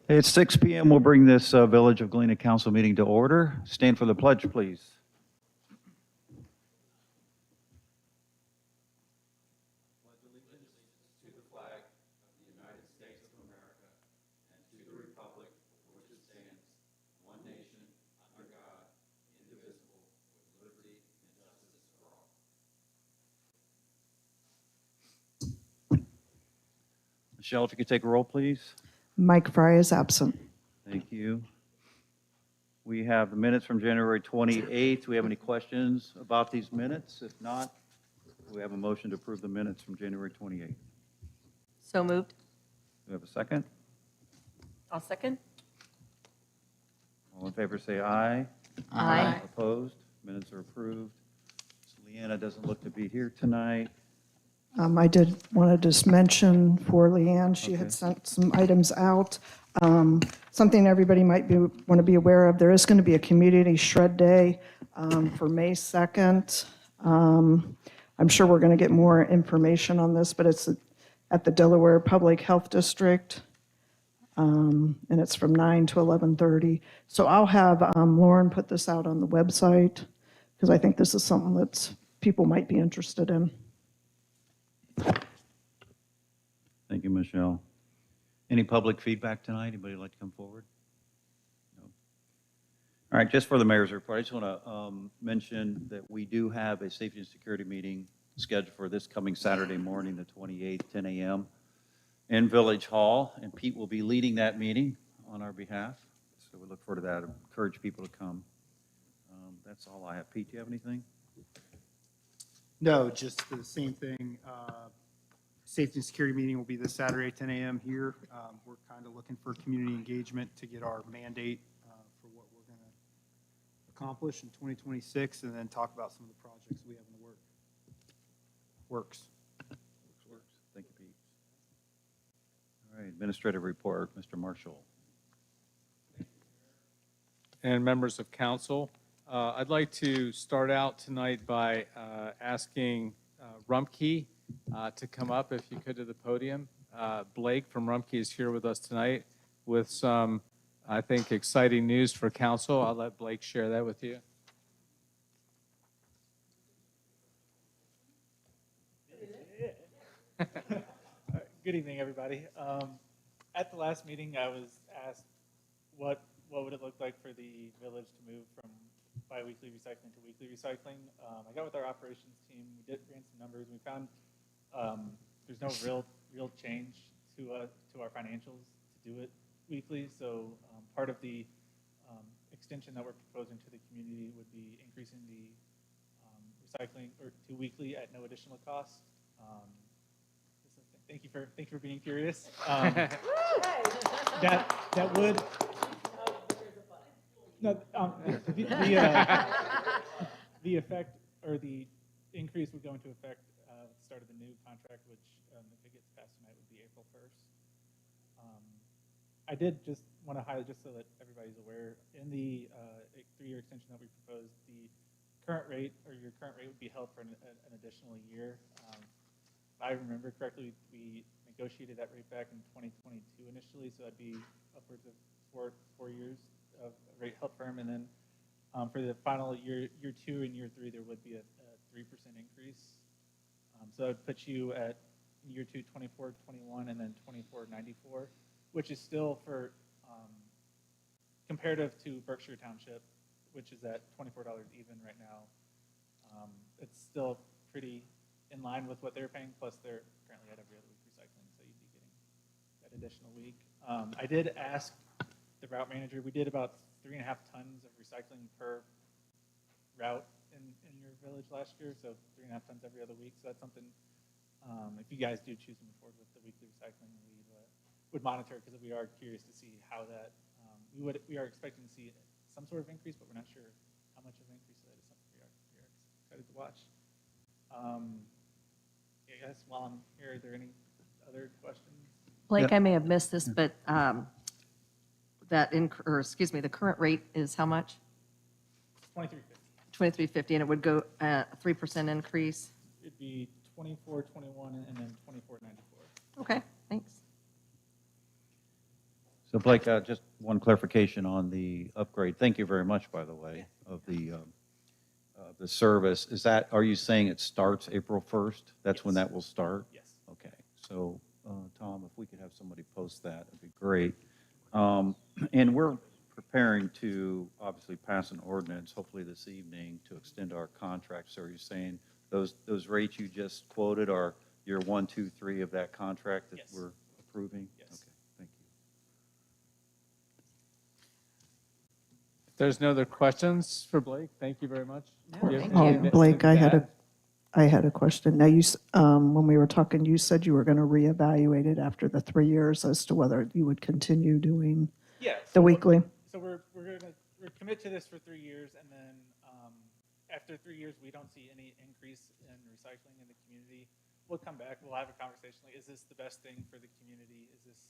It's 6 p.m. We'll bring this Village of Galena Council meeting to order. Stand for the pledge, please. Michelle, if you could take a roll, please. Mike Fry is absent. Thank you. We have the minutes from January 28th. Do we have any questions about these minutes? If not, we have a motion to approve the minutes from January 28th. Do So moved. we have a second? I'll second. All in favor say aye. Aye. Opposed? Minutes are approved. Leanna doesn't look to be here tonight. I did want to just mention for Leanne, she had Okay. sent some items out. Something everybody might want to be aware of, there is going to be a community shred day for May 2nd. I'm sure we're going to get more information on this, but it's at the Delaware Public Health District, and it's from 9 to 11:30. So I'll have Lauren put this out on the website, because I think this is something that people might be interested in. Thank you, Michelle. Any public feedback tonight? Anybody like to come forward? No. All right, just for the mayor's report, I just want to mention that we do have a safety and security meeting scheduled for this coming Saturday morning, the 28th, 10 a.m. in Village Hall, and Pete will be leading that meeting on our behalf. So we look forward to that. I encourage people to come. That's all I have. Pete, do you have anything? No, just the same thing. Safety and security meeting will be this Saturday, 10 a.m. here. We're kind of looking for community engagement to get our mandate for what we're going to accomplish in 2026, and then talk about some of the projects we have in the works. Thank you, Pete. All right, administrative report, Mr. Marshall. And members of council, I'd like to start out tonight by asking Rumpke to come up, if you could, to the podium. Blake from Rumpke is here with us tonight with some, I think, exciting news for council. I'll let Blake share that with you. Good evening, everybody. At the last meeting, I was asked what would it look like for the village to move from biweekly recycling to weekly recycling. I got with our operations team. We ran some numbers. We found there's no real change to our financials to do it weekly. So part of the extension that we're proposing to the community would be increasing the recycling to weekly at no additional cost. Thank you for being curious. That would. No, the effect or the increase would go into effect at the start of the new contract, which, if it gets passed tonight, would be April 1st. I did just want to highlight, just so that everybody's aware, in the 3-year extension that we proposed, the current rate, or your current rate, would be held for an additional year. If I remember correctly, we negotiated that rate back in 2022 initially, so that'd be upwards of four years of rate held firm, and then for the final year 2 and year 3, there would be a 3% increase. So that would put you at year 2, 24.21, and then 24.94, which is still for comparative to Berkshire Township, which is at $24 even right now. It's still pretty in line with what they're paying, plus they're currently at every other week recycling, so you'd be getting that additional week. I did ask the route manager. We did about 3.5 tons of recycling per route in your village last year, so 3.5 tons every other week. So that's something, if you guys do choose to move forward with the weekly recycling, we would monitor, because we are curious to see how that, we are expecting to see some sort of increase, but we're not sure how much of an increase. So that is something we are excited to watch. I guess while I'm here, are there any other questions? Blake, Yeah. I may have missed this, but the current rate is how much? $23.50. $23.50, and it would go a 3% increase. It'd be $24.21 and then $24.94. Okay, thanks. So Blake, just one clarification on the upgrade. Thank you very much, by the way, of the service. Is that, are you saying it starts April 1st? That's when Yes. that will start? Yes. Okay. So, Tom, if we could have somebody post that, it'd be great. And we're preparing to obviously pass an ordinance, hopefully this evening, to extend our contract. So are you saying those rates you just quoted are year 1, 2, 3 of that contract that Yes. we're approving? Yes. Okay, thank you. If there's no other questions for Blake, thank you very much. No, You have thank anything you. to- Blake, to I had add? a question. Now, when we were talking, you said you were going to reevaluate it after the 3 years as to whether you would continue doing Yeah. the weekly. So we're commit to this for 3 years, and then after 3 years, we don't see any increase in recycling in the community. We'll come back. We'll have a conversation. Like, is this the best thing for the community? Is this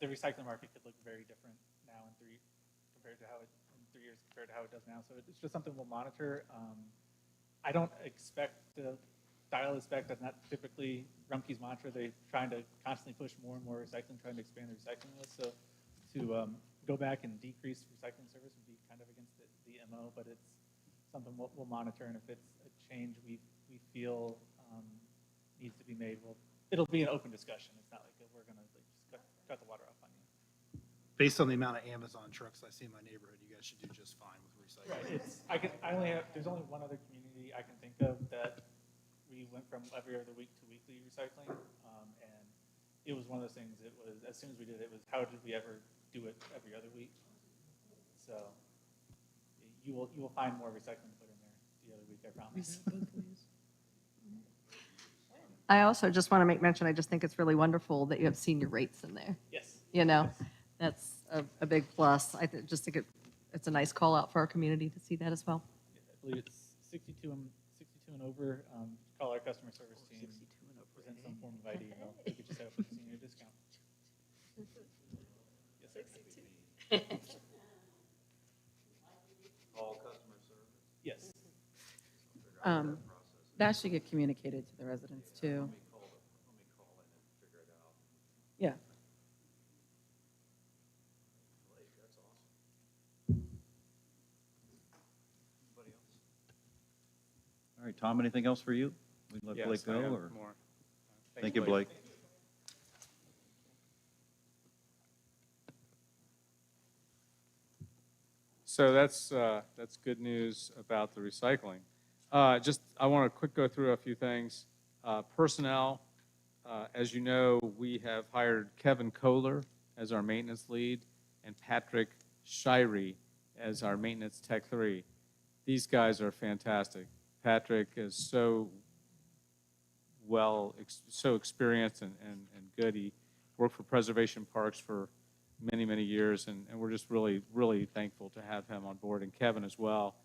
the recycling market could look very different now in 3 compared to how it in 3 years compared to how it does now. So it's just something we'll monitor. I don't expect to dial this back. That's not typically Rumpke's mantra. They're trying to constantly push more and more recycling, trying to expand the recycling list. So to go back and decrease recycling service would be kind of against the MO, but it's something we'll monitor. And if it's a change we feel needs to be made, it'll be an open discussion. It's not like we're going to just cut the water off on you. Based on the amount of Amazon trucks I see in my neighborhood, you guys should do just fine with recycling. Right. There's only one other community I can think of that we went from every other week to weekly recycling. And it was one of those things, it was, as soon as we did it, was how did we ever do it every other week? So you will find more recycling put in there the other week, I promise. I also just want to make mention, I just think it's really wonderful that you have senior rates in there. Yes. You know, that's a big plus. I just think it's a nice call out for our community to see that as well. I believe it's 62 and over. Call our customer service team. Present some form of ID. They'll get you set up with a senior discount. Yes, sir. All customer service? Yes. That should get communicated to the residents too. Let me call in and figure it out. Yeah. Blake, that's awesome. Anybody else? All right, Tom, anything else for you? We let Yes, Blake I go, have or? more. Thank you, Blake. So that's good news about the recycling. I want to quick go through a few things. Personnel, as you know, we have hired Kevin Kohler as our maintenance lead and Patrick Shirey as our maintenance tech 3. These guys are fantastic. Patrick is so experienced and good. He worked for Preservation Parks for many, many years, and we're just really, really thankful to have him on board, and Kevin as well.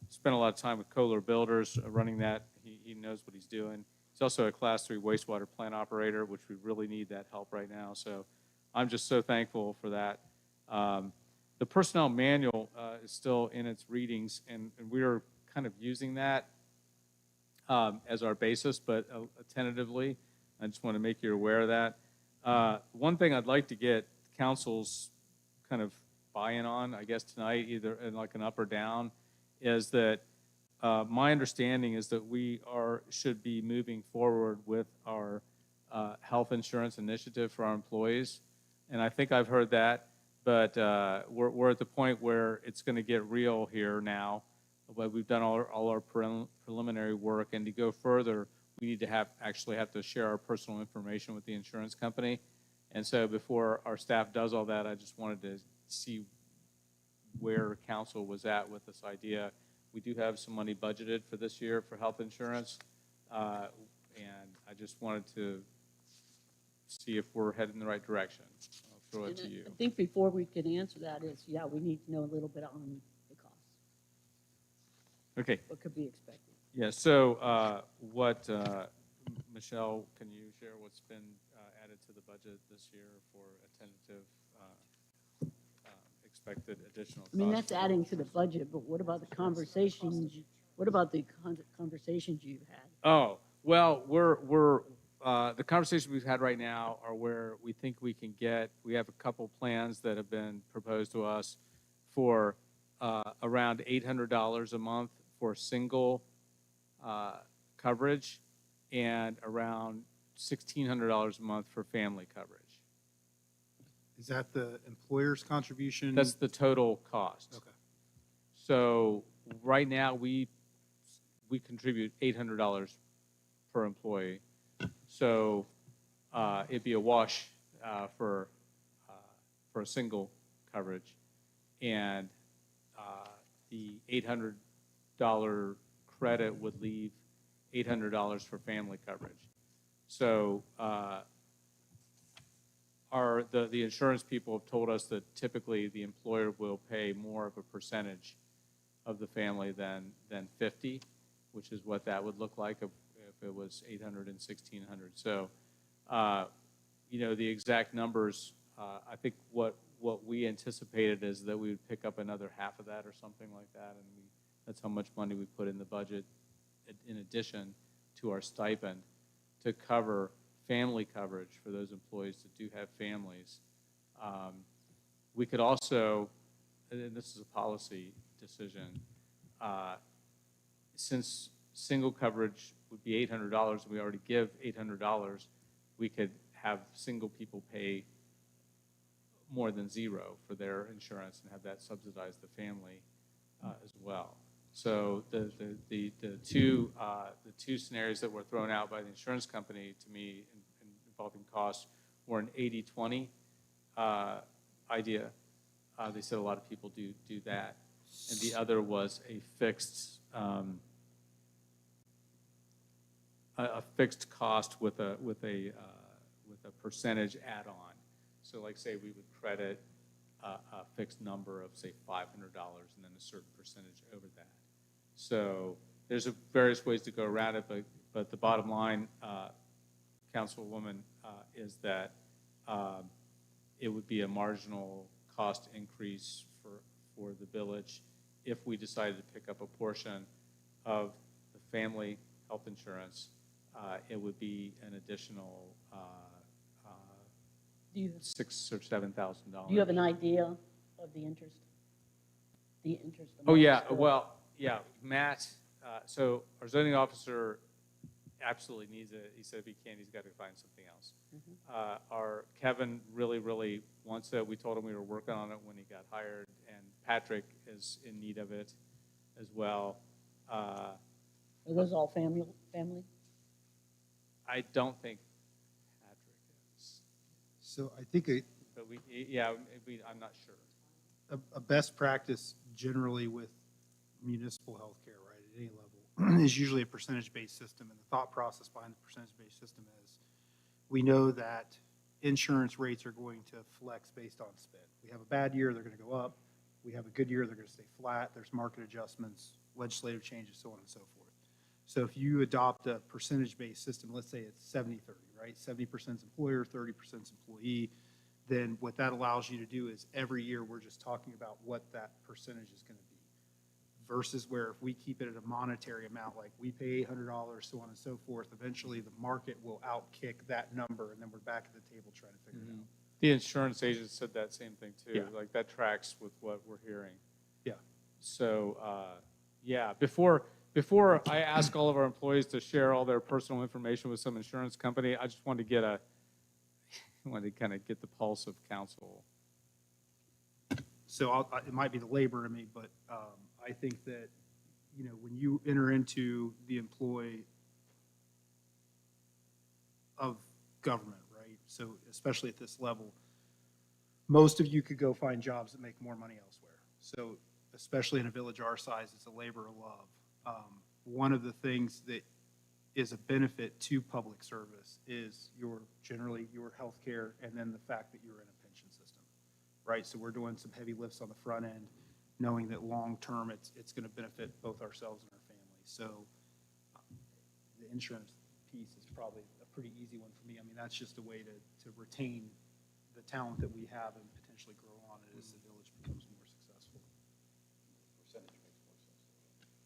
Spent a lot of time with Kohler Builders running that. He knows what he's doing. He's also a Class 3 wastewater plant operator, which we really need that help right now. So I'm just so thankful for that. The personnel manual is still in its readings, and we are kind of using that as our basis, but tentatively. I just want to make you aware of that. One thing I'd like to get council's kind of buy-in on, I guess tonight, either in like an up or down, is that my understanding is that we should be moving forward with our health insurance initiative for our employees. And I think I've heard that, but we're at the point where it's going to get real here now. But we've done all our preliminary work, and to go further, we need to actually have to share our personal information with the insurance company. And so before our staff does all that, I just wanted to see where council was at with this idea. We do have some money budgeted for this year for health insurance, and I just wanted to see if we're heading in the right direction. I'll throw it to you. I think before we can answer that is, yeah, we need to know a little bit on the cost, Okay. what could be expected. Yeah, so Michelle, can you share what's been added to the budget this year for a tentative expected additional cost? I mean, that's adding to the budget, but what about the conversations, what about the conversations you've had? Oh, well, we're the conversations we've had right now are where we think we can get, we have a couple plans that have been proposed to us for around $800 a month for single coverage and around $1,600 a month for family coverage. Is that the employer's contribution? That's the total cost. Okay. So right now, we contribute $800 per employee. So it'd be a wash for a single coverage. And the $800 credit would leave $800 for family coverage. So the insurance people have told us that typically the employer will pay more of a percentage of the family than 50, which is what that would look like if it was 800 and 1,600. So, the exact numbers, I think what we anticipated is that we would pick up another half of that or something like that, and that's how much money we put in the budget in addition to our stipend to cover family coverage for those employees that do have families. We could also, and this is a policy decision, since single coverage would be $800 and we already give $800, we could have single people pay more than zero for their insurance and have that subsidize the family as well. So the two scenarios that were thrown out by the insurance company to me involving costs were an 80-20 idea. They said a lot of people do that, and the other was a fixed cost with a percentage add-on. So, like, say we would credit a fixed number of, say, $500 and then a certain percentage over that. So there's various ways to go around it, but the bottom line, Councilwoman, is that it would be a marginal cost increase for the village if we decided to pick up a portion of the family health insurance. It would be an additional $6,000 or $7,000. Do you have an idea of the interest? The interest amount? Oh, yeah, well, yeah, Matt, so our zoning officer absolutely needs it. He said if he can, he's got to find something else. Our Kevin really, really wants it. We told him we were working on it when he got hired, and Patrick is in need of it as well. Are those all family? I don't think Patrick is, So I think but I'm not sure. a best practice generally with municipal healthcare, right, at any level, is usually a percentage-based system. And the thought process behind the percentage-based system is we know that insurance rates are going to flex based on spend. We have a bad year, they're going to go up. We have a good year, they're going to stay flat. There's market adjustments, legislative changes, so on and so forth. So if you adopt a percentage-based system, let's say it's 70-30, right? 70% is employer, 30% is employee. Then what that allows you to do is every year we're just talking about what that percentage is going to be. Versus where if we keep it at a monetary amount, like we pay $800, so on and so forth, eventually the market will outkick that number, and then we're back at the table trying to figure it out. The insurance agent said that same thing too. Yeah. Like that tracks with what we're hearing. Yeah. So, before I ask all of our employees to share all their personal information with some insurance company, I just wanted to kind of get the pulse of council. So it might be the labor in me, but I think that, when you enter into the employee of government, right? So especially at this level, most of you could go find jobs that make more money elsewhere. So especially in a village our size, it's a labor of love. One of the things that is a benefit to public service is generally your health care, and then the fact that you're in a pension system, right? So we're doing some heavy lifts on the front end, knowing that long-term it's going to benefit both ourselves and our families. So the insurance piece is probably a pretty easy one for me. I mean, that's just a way to retain the talent that we have and potentially grow on it as the village becomes more successful. Percentage makes more sense.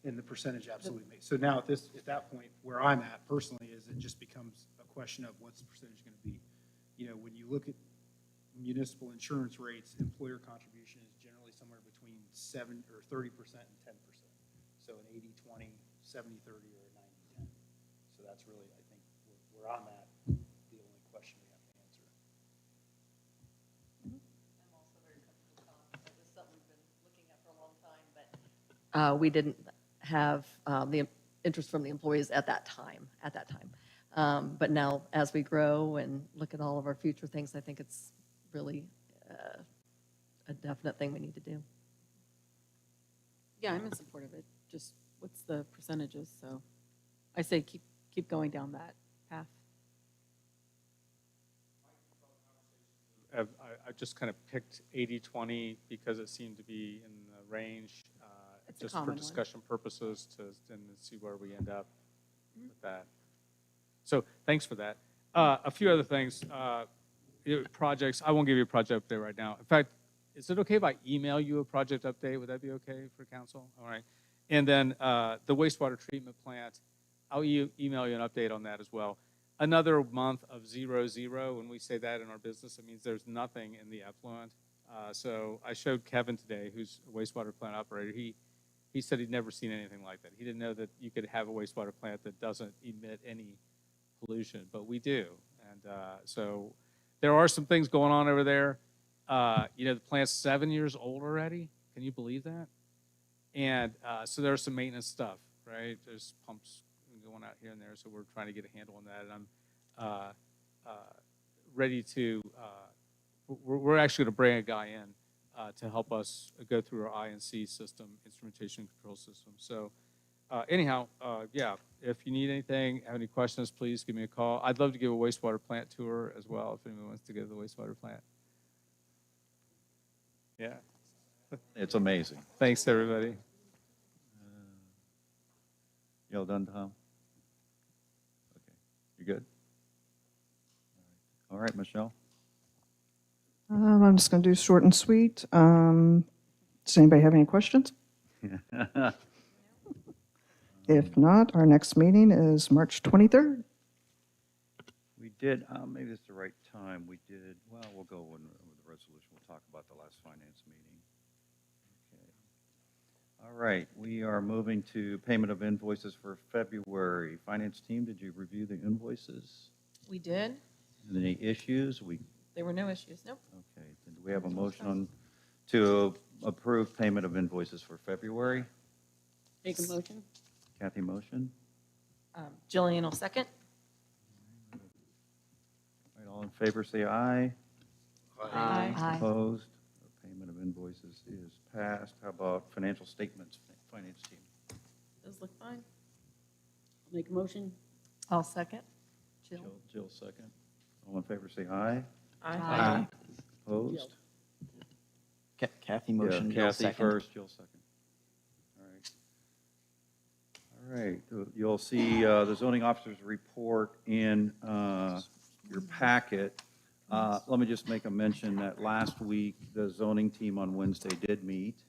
and the percentage absolutely makes. So now at that point, where I'm at personally, is it just becomes a question of what's the percentage going to be. When you look at municipal insurance rates, employer contribution is generally somewhere between 7 or 30% and 10%. So an 80-20, 70-30, or a 90-10. So that's really, I think, where I'm at, the only question we have to answer. I'm also very comfortable, Tom. This is something we've been looking at for a long time, but we didn't have the interest from the employees at that time. But now, as we grow and look at all of our future things, I think it's really a definite thing we need to do. Yeah, I'm in support of it. Just what's the percentages? So I say keep going down that path. I just kind of picked 80-20 because it seemed to be in the range, It's a just for common one. discussion purposes to then see where we end up with that. So thanks for that. A few other things, projects. I won't give you a project update right now. In fact, is it okay if I email you a project update? Would that be okay for council? All right. And then the wastewater treatment plant, I'll email you an update on that as well. Another month of 0-0. When we say that in our business, it means there's nothing in the effluent. So I showed Kevin today, who's a wastewater plant operator. He said he'd never seen anything like that. He didn't know that you could have a wastewater plant that doesn't emit any pollution, but we do. And so there are some things going on over there. The plant's 7 years old already. Can you believe that? And so there's some maintenance stuff, right? There's pumps going out here and there, so we're trying to get a handle on that. And I'm ready to, we're actually going to bring a guy in to help us go through our I&C system, instrumentation control system. So anyhow, yeah, if you need anything, have any questions, please give me a call. I'd love to give a wastewater plant tour as well if anyone wants to go to the wastewater plant. Yeah. It's amazing. Thanks, everybody. You all done, Tom? Okay. You good? All right, Michelle? I'm just going to do short and sweet. Does anybody have any questions? If not, our next meeting is March 23rd. We did, maybe it's the right time, we'll go with the resolution. We'll talk about the last finance meeting. Okay. All right, we are moving to payment of invoices for February. Finance team, did you review the invoices? We did. Any issues? There were no issues. Nope. Okay, then do we have a motion to approve payment of invoices for February? Make a motion? Kathy, motion? Jillian will second. All right, all in favor, say aye. Aye. Opposed? The payment of invoices is passed. How about financial statements, finance team? Those look fine. Make a motion? I'll second. Jill? Jill, second. All in favor, say aye. Aye. Opposed? Kathy Yeah, motion, Jill Kathy second. first, Jill second. All right, you'll see the zoning officer's report in your packet. Let me just make a mention that last week, the zoning team on Wednesday did meet.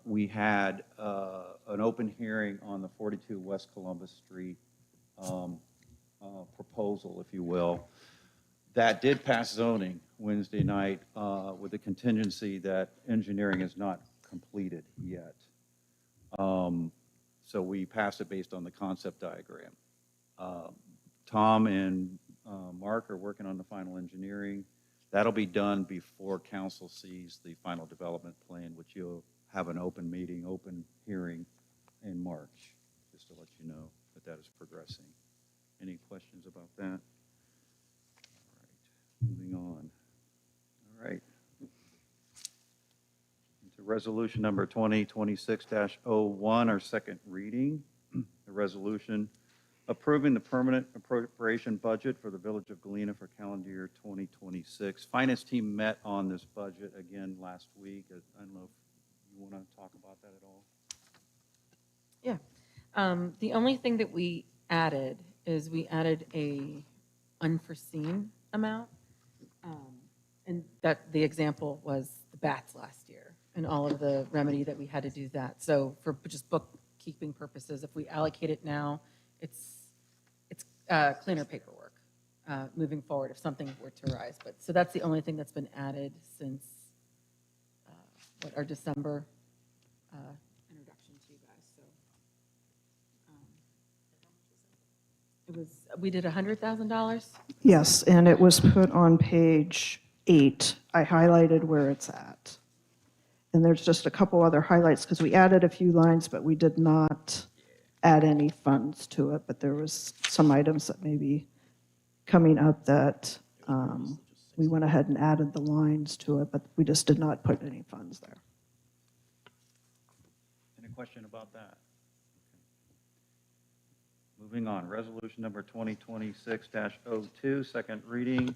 We had an open hearing on the 42 West Columbus Street proposal, if you will. That did pass zoning Wednesday night with the contingency that engineering is not completed yet. So we passed it based on the concept diagram. Tom and Mark are working on the final engineering. That'll be done before council sees the final development plan, which you'll have an open meeting, open hearing in March, just to let you know that that is progressing. Any questions about that? All right, moving on. All right. Into resolution number 2026-01, our second reading. The resolution approving the permanent appropriation budget for the Village of Galena for calendar year 2026. Finance team met on this budget again last week. I don't know if you want to talk about that at all. Yeah. The only thing that we added is we added a unforeseen amount. And that the example was the bats last year and all of the remedy that we had to do that. So for just bookkeeping purposes. If we allocate it now, it's cleaner paperwork moving forward if something were to arise. But, so that's the only thing that's been added since, our December introduction to you guys, so. It was, we did $100,000? Yes, and it was put on page 8. I highlighted where it's at. And there's just a couple other highlights, because we added a few lines, but we did not add any funds to it. But there was some items that may be coming up that we went ahead and added the lines to it, but we just did not put any funds there. Any question about that? Moving on, resolution number 2026-02, second reading, a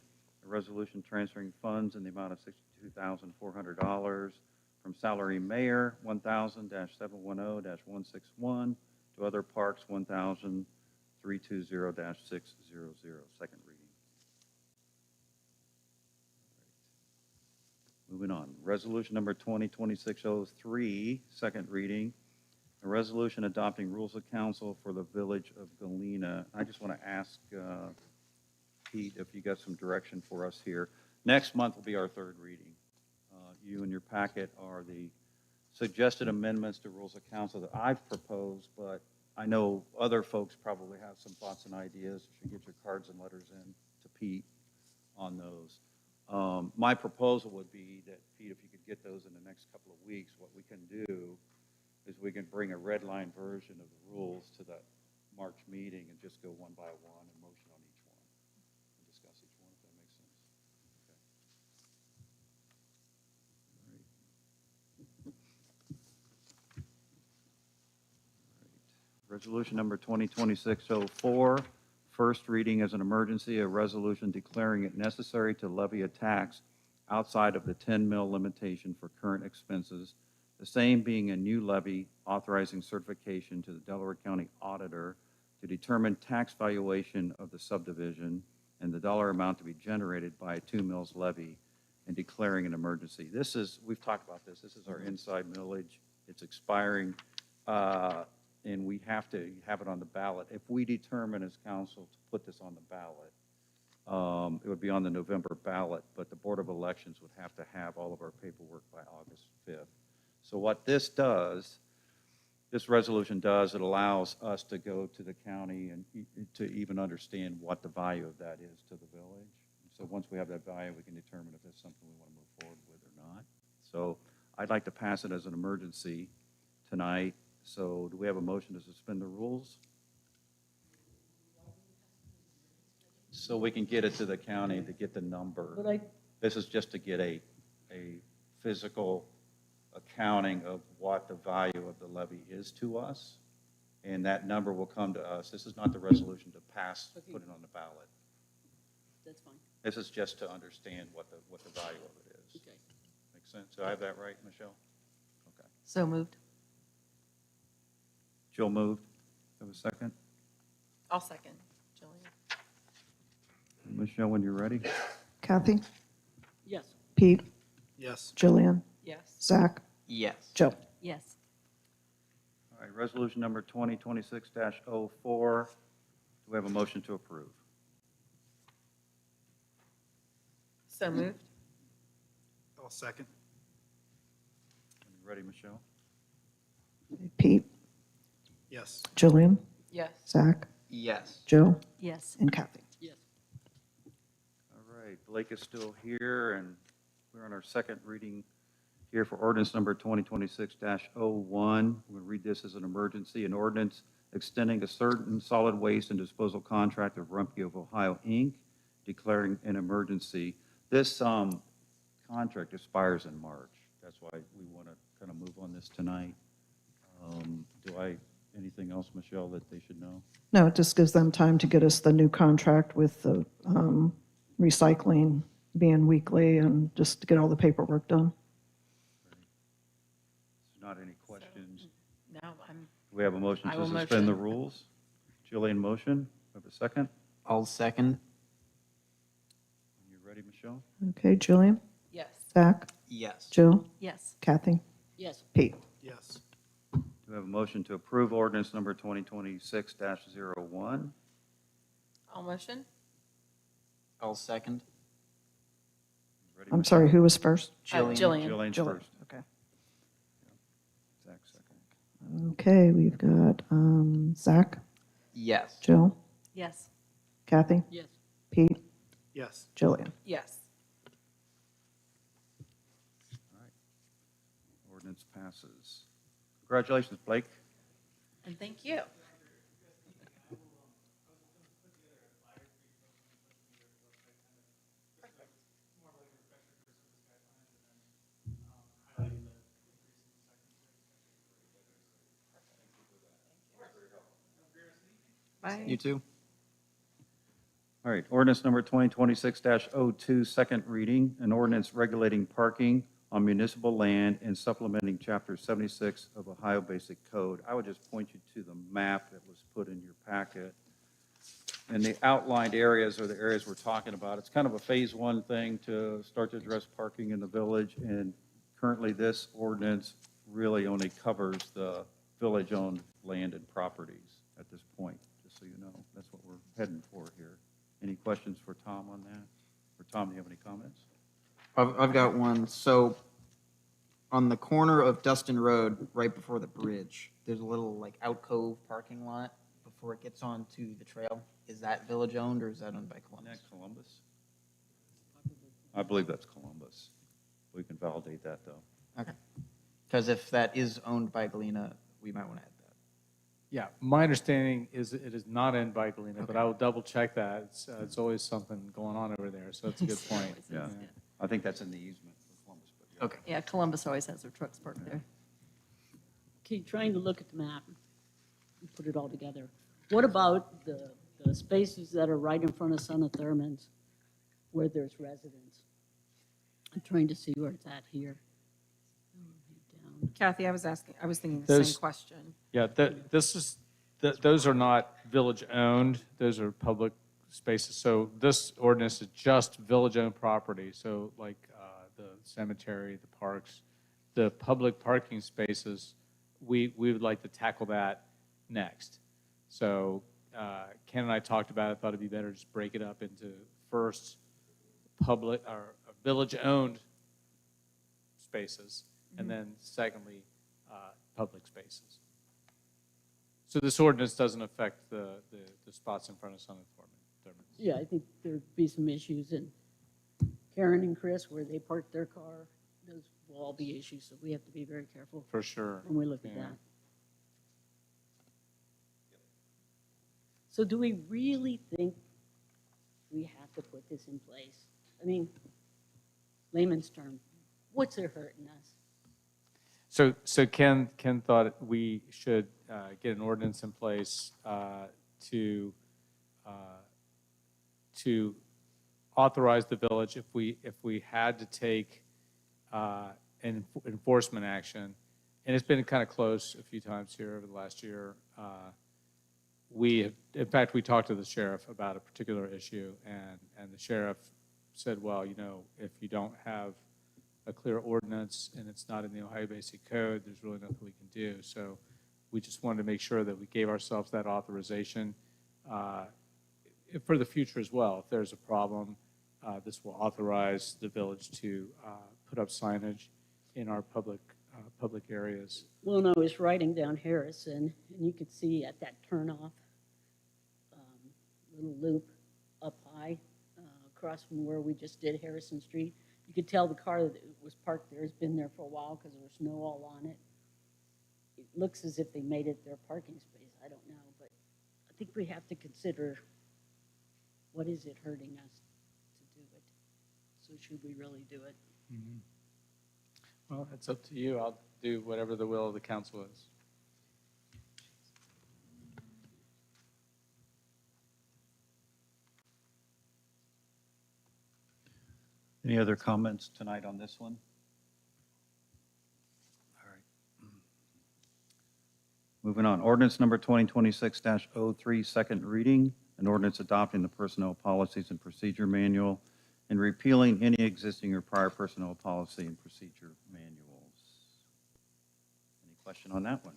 resolution transferring funds in the amount of $62,400 from salary mayor 1000-710-161 to other parks 1320-600, second reading. Moving on, resolution number 2026-03, second reading, a resolution adopting rules of council for the village of Galena. I just want to ask Pete if you got some direction for us here. Next month will be our third reading. You in your packet are the suggested amendments to rules of council that I've proposed, but I know other folks probably have some thoughts and ideas. You should get your cards and letters in to Pete on those. My proposal would be that, Pete, if you could get those in the next couple of weeks, what we can do is we can bring a red line version of the rules to the March meeting and just go one by one and motion on each one and discuss each one, if that makes sense. Okay. Resolution number 2026-04, first reading as an emergency, a resolution declaring it necessary to levy a tax outside of the 10 mil limitation for current expenses, the same being a new levy authorizing certification to the Delaware County Auditor to determine tax valuation of the subdivision and the dollar amount to be generated by a 2 mils levy and declaring an emergency. This is, we've talked about this, this is our inside millage. It's expiring, and we have to have it on the ballot. If we determine as council to put this on the ballot, it would be on the November ballot, but the Board of Elections would have to have all of our paperwork by August 5th. So what this does, this resolution does, it allows us to go to the county and to even understand what the value of that is to the village. So once we have that value, we can determine if it's something we want to move forward with or not. So I'd like to pass it as an emergency tonight. So do we have a motion to suspend the rules? So we can get it to the county to get the number. But This is just to get a physical accounting of what the value of the levy is to us, and that number will come to us. This is not the resolution to pass, Okay. put it on the ballot. that's fine. This is just to understand what the value of it is. Okay. Makes sense? Do I have that right, Michelle? Okay. So moved. Jill moved. Have a second? I'll second, Jillian. Michelle, when you're ready. Kathy, Yes. Pete, Yes. Jillian, Yes. Zach, Yes. Joe. Yes. All right, resolution number 2026-04. Do we have a motion to approve? So moved? I'll second. When you're ready, Michelle. Pete, Yes. Jillian, Yes. Zach, Yes. Joe, Yes. and Kathy. Yes. All right, Blake is still here, and we're on our second reading here for ordinance number 2026-01. We're going to read this as an emergency, an ordinance extending a certain solid waste and disposal contract of Rumpke of Ohio, Inc., declaring an emergency. This contract expires in March. That's why we want to kind of move on this tonight. Anything else, Michelle, that they should know? No, it just gives them time to get us the new contract with the recycling being weekly and just to get all the paperwork done. There's not any questions. No, I'm, Do we have a motion I to will suspend the motion. rules? Jillian, motion. Have a second? I'll second. You ready, Michelle? Okay, Jillian, yes. Zach, Yes. Joe, Yes. Kathy, Yes. Pete. Yes. Do we We have a motion to approve ordinance number 2026-01. All motion? I'll second. Ready, I'm Michelle? sorry, who was first? Jillian. Jillian's Jillian. first. Okay. Zach second. Okay, we've got Zach, Yes. Jill, Yes. Kathy, Yes. Pete, Yes. Jillian. Yes. Ordinance passes. Congratulations, Blake. And thank you. Bye. You too? All right, ordinance number 2026-02, second reading, an ordinance regulating parking on municipal land and supplementing Chapter 76 of Ohio Basic Code. I would just point you to the map that was put in your packet. And the outlined areas are the areas we're talking about. It's kind of a phase one thing to start to address parking in the village. And currently, this ordinance really only covers the village-owned land and properties at this point, just so you know. That's what we're heading for here. Any questions for Tom on that? Or Tom, do you have any comments? I've got one. So on the corner of Dustin Road, right before the bridge, there's a little like alcove parking lot before it gets onto the trail. Is that village owned or is that owned by Isn't Columbus? that Columbus? I believe that's Columbus. We can validate that, though. Okay. Because if that is owned by Galena, we might want to add that. Yeah, my understanding is it is not owned by Galena, but I will double check that. It's always something going on over there, so it's a good point. Yeah. I think that's in the easement for Columbus. But yeah. Okay. Yeah, Columbus always has their trucks parked there. Okay, trying to look at the map and put it all together. What about the spaces that are right in front of Son of Thurman's where there's residents? I'm trying to see where it's at here. Down. Kathy, I was thinking the Those- same question. Yeah, those are not village-owned, those are public spaces. So this ordinance is just village-owned property, so like the cemetery, the parks, the public parking spaces, we would like to tackle that next. So Ken and I talked about it, thought it'd be better to just break it up into first public or village-owned spaces, and then secondly, public spaces. So this ordinance doesn't affect the spots in front of Son of Thurman. Yeah, I think there'd be some issues in Karen and Chris where they park their car. Those will all be issues, so we have to be very careful For sure. when we look at Yeah. that. So do we really think we have to put this in place? I mean, layman's term, what's it hurting us? So Ken thought we should get an ordinance in place to authorize the village if we had to take enforcement action, and it's been kind of close a few times here over the last year. In fact, we talked to the sheriff about a particular issue, and the sheriff said, well, if you don't have a clear ordinance and it's not in the Ohio Basic Code, there's really nothing we can do. So we just wanted to make sure that we gave ourselves that authorization for the future as well. If there's a problem, this will authorize the village to put up signage in our public areas. Well, no, I was riding down Harrison, and you could see at that turnoff, little loop up high, across from where we just did Harrison Street. You could tell the car that was parked there has been there for a while because there was snow all on it. It looks as if they made it their parking space. I don't know, but I think we have to consider what is it hurting us to do it. So should we really do it? Well, it's up to you. I'll do whatever the will of the council is. Any other comments tonight on this one? All right. Moving on. Ordinance number 2026-03, second reading. An ordinance adopting the personnel policies and procedure manual and repealing any existing or prior personnel policy and procedure manuals. Any question on that one?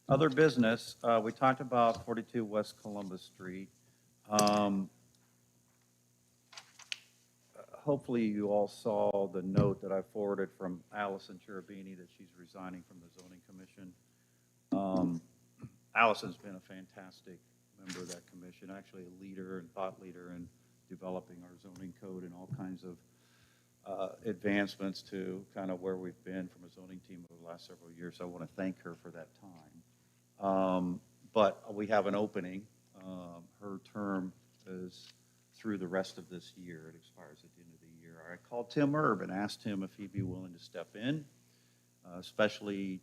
Other business, we talked about 42 West Columbus Street. Um, Hopefully you all saw the note that I forwarded from Allison Cherubini that she's resigning from the zoning commission. Allison's been a fantastic member of that commission, actually a leader and thought leader in developing our zoning code and all kinds of advancements to kind of where we've been from a zoning team over the last several years. So I want to thank her for that time. But we have an opening. Her term is through the rest of this year. It expires at the end of the year. I called Tim Erb and asked him if he'd be willing to step in, especially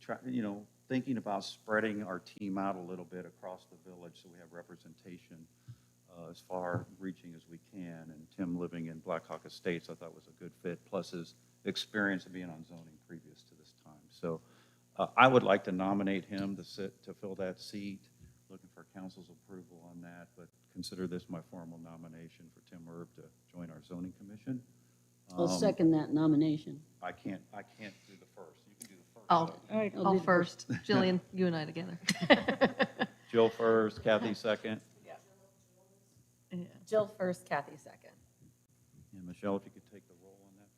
thinking about spreading our team out a little bit across the village so we have representation as far reaching as we can. And Tim living in Black Hawk Estates I thought was a good fit, plus his experience of being on zoning previous to this time. So I would like to nominate him to fill that seat. Looking for council's approval on that, but consider this my formal nomination for Tim Erb to join our zoning commission. I'll second that nomination. I can't do the first. You can do the first. I'll, though. All right, I'll do the first. Jillian, you and I together. Jill first, Kathy second, Yeah. Jill first, Kathy second. and Michelle, if you could take the roll on that,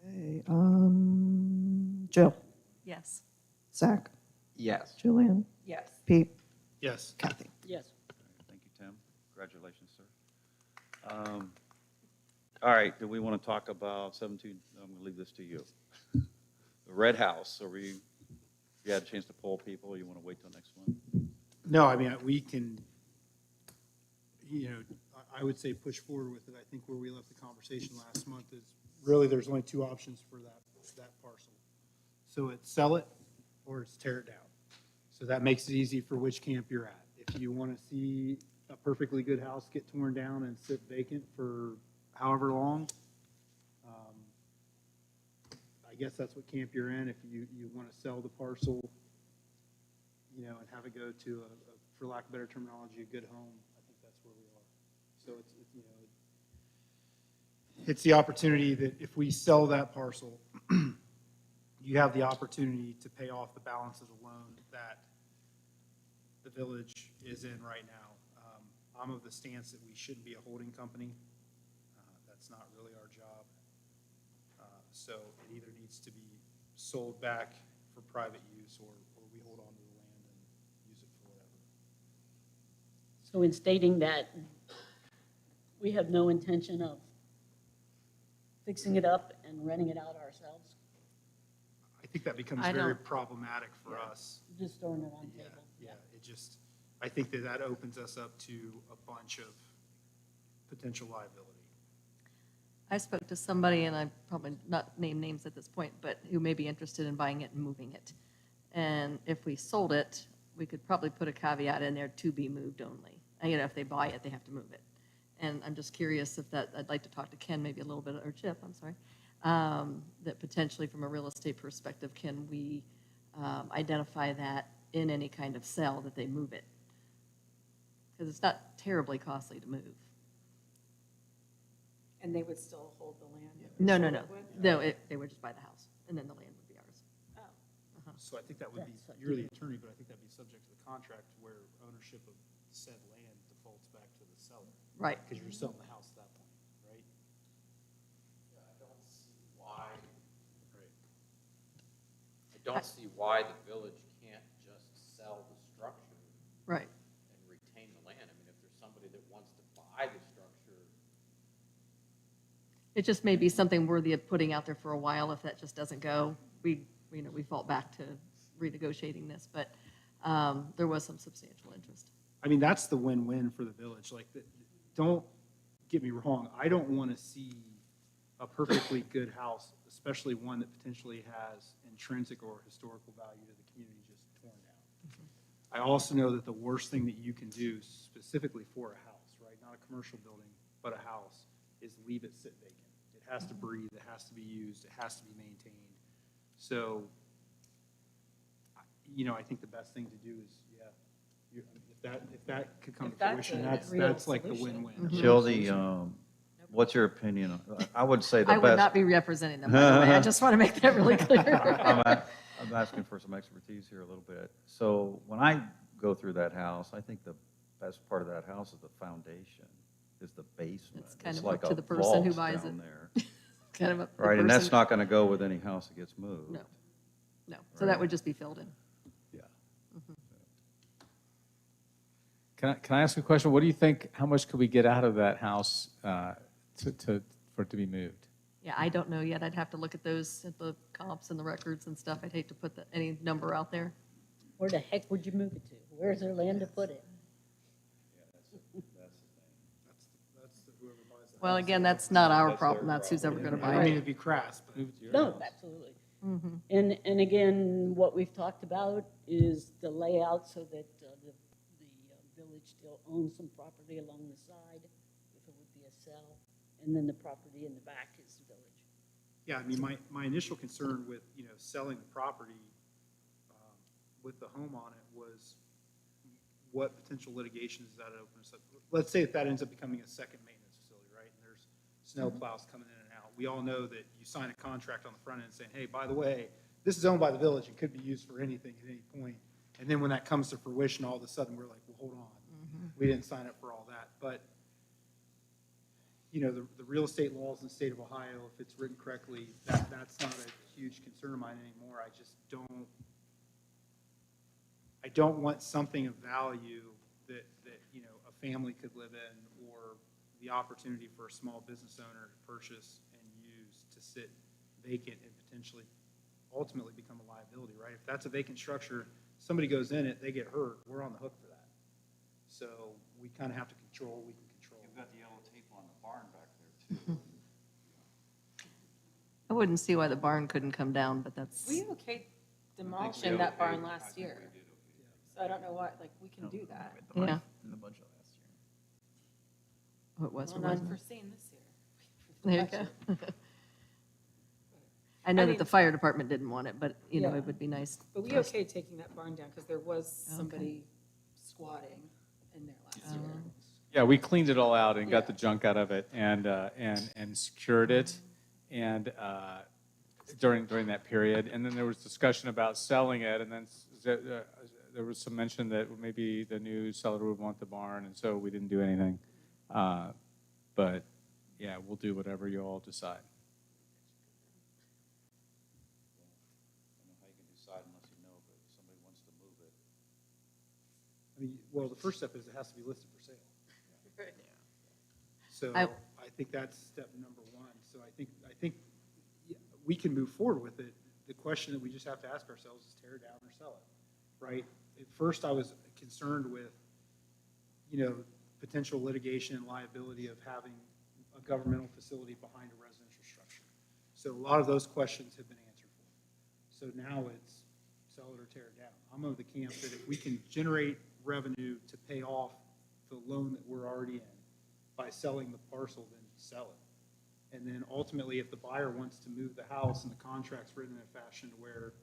please. Okay, Jill, Yes. Zach, Yes. Jillian, Yes. Pete, Yes. Kathy. Yes. Thank you, Tim. Congratulations, sir. All right, do we want to talk about 17, I'm going to leave this to you. The Red House, you had a chance to poll people, or you want to wait till next one? No, I mean, we can, I would say push forward with it. I think where we left the conversation last month is really there's only two options for that parcel. So it's sell it or it's tear it down. So that makes it easy for which camp you're at. If you want to see a perfectly good house get torn down and sit vacant for however long, I guess that's what camp you're in. If you want to sell the parcel, and have it go to for lack of better terminology, a good home, I think that's where we are. So it's the opportunity that if we sell that parcel, you have the opportunity to pay off the balance of the loan that the village is in right now. I'm of the stance that we shouldn't be a holding company. That's not really our job. So it either needs to be sold back for private use or we hold on to the land and use it for whatever. So in stating that we have no intention of fixing it up and renting it out ourselves, I think that becomes I very don't- problematic for us. just throwing it on the Yeah, table. yeah, I think that opens us up to a bunch of potential liability. I spoke to somebody, and I probably not name names at this point, but who may be interested in buying it and moving it. And if we sold it, we could probably put a caveat in there to be moved only. And, if they buy it, they have to move it. And I'm just curious if I'd like to talk to Ken maybe a little bit, or Chip, I'm sorry, that potentially from a real estate perspective, can we identify that in any kind of sale that they move it? Because it's not terribly costly to move. And they would still hold the land? that No, we no, sold no. it with? No, they would just buy the house, and then the land would be ours. So I think that would be, That's what you're the you- attorney, but I think that'd be subject to the contract where ownership of said land defaults back to the seller. Right. Because you're selling the house at that point, right? I don't see why, Right. I don't see why the village can't just sell the structure Right. and retain the land. I mean, if there's somebody that wants to buy the structure, It just may be something worthy of putting out there for a while. If that just doesn't go, we fall back to renegotiating this, but there was some substantial interest. I mean, that's the win-win for the village. Like, don't get me wrong. I don't want to see a perfectly good house, especially one that potentially has intrinsic or historical value to the community, just torn down. I also know that the worst thing that you can do specifically for a house, right, not a commercial building, but a house, is leave it sit vacant. It has to breathe, it has to be used, it has to be maintained. So, I think the best thing to do is, if that could come If to that's fruition, a real that's like the solution. win-win. Jill, what's your opinion? I would say the I best. would not be representing them, by the way. I just want to make that really clear. I'm asking for some expertise here a little bit. So when I go through that house, I think the best part of that house is the foundation, is the basement. It's kind of like up to a the person who vault buys down it. there. Kind of a. the Right, and that's person- not going to go with any house that gets moved. No, no. So that Right. would just be filled in. Yeah. Can I ask a question? What do you think, how much could we get out of that house for it to be moved? Yeah, I don't know yet. I'd have to look at those, at the comps and the records and stuff. I'd hate to put any number out there. Where the heck would you move it to? Where's there land to put it? That's whoever buys the Well, house. again, that's not our problem. That's who's ever going to I don't buy mean it. to be crass, but Move it to your No, house. absolutely. Mm-hmm. And again, what we've talked about is the layout so that the village still owns some property along the side, if it would be a cell, and then the property in the back is the village. yeah, I mean, my initial concern with, selling the property with the home on it was what potential litigation does that open us up? Let's say if that ends up becoming a second maintenance facility, right? And there's snow plows coming in and out. We all know that you sign a contract on the front end saying, hey, by the way, this is owned by the village and could be used for anything at any point. And then when that comes to fruition, all of a sudden, we're like, well, hold on. We didn't sign up for all that. But, the real estate laws in the state of Ohio, if it's written correctly, that's not a huge concern of mine anymore. I just don't want something of value that a family could live in, or the opportunity for a small business owner to purchase and use to sit vacant and potentially ultimately become a liability, right? If that's a vacant structure, somebody goes in it, they get hurt, we're on the hook for that. So we kind of have to control what we can control. You've got the yellow tape on the barn back there, too. I wouldn't see why the barn couldn't come down, but that's, We okayed demolishing that barn last year. So I don't know why, we can do that. yeah, In the budget last year. what was or Well, wasn't. unforeseen this year. There you go. I know that mean- the fire department didn't want it, but, Yeah. it would be nice. But we for us- okayed taking that barn down because there was Okay. somebody squatting in there last year. Yeah, we cleaned it all out and got Yeah. the junk out of it and secured it and during that period. And then there was discussion about selling it, and then there was some mention that maybe the new seller would want the barn, and so we didn't do anything. But yeah, we'll do whatever you all decide. I don't know how you can decide unless you know, but if somebody wants to move it. I mean, well, the first step is it has to be listed for sale. So I- I think that's step number one. So I think yeah, we can move forward with it. The question that we just have to ask ourselves is tear it down or sell it, right? At first, I was concerned with, potential litigation and liability of having a governmental facility behind a residential structure. So a lot of those questions have been answered for me. So now it's sell it or tear it down. I'm of the camp that if we can generate revenue to pay off the loan that we're already in by selling the parcel, then sell it. And then ultimately, if the buyer wants to move the house and the contract's written in a fashion where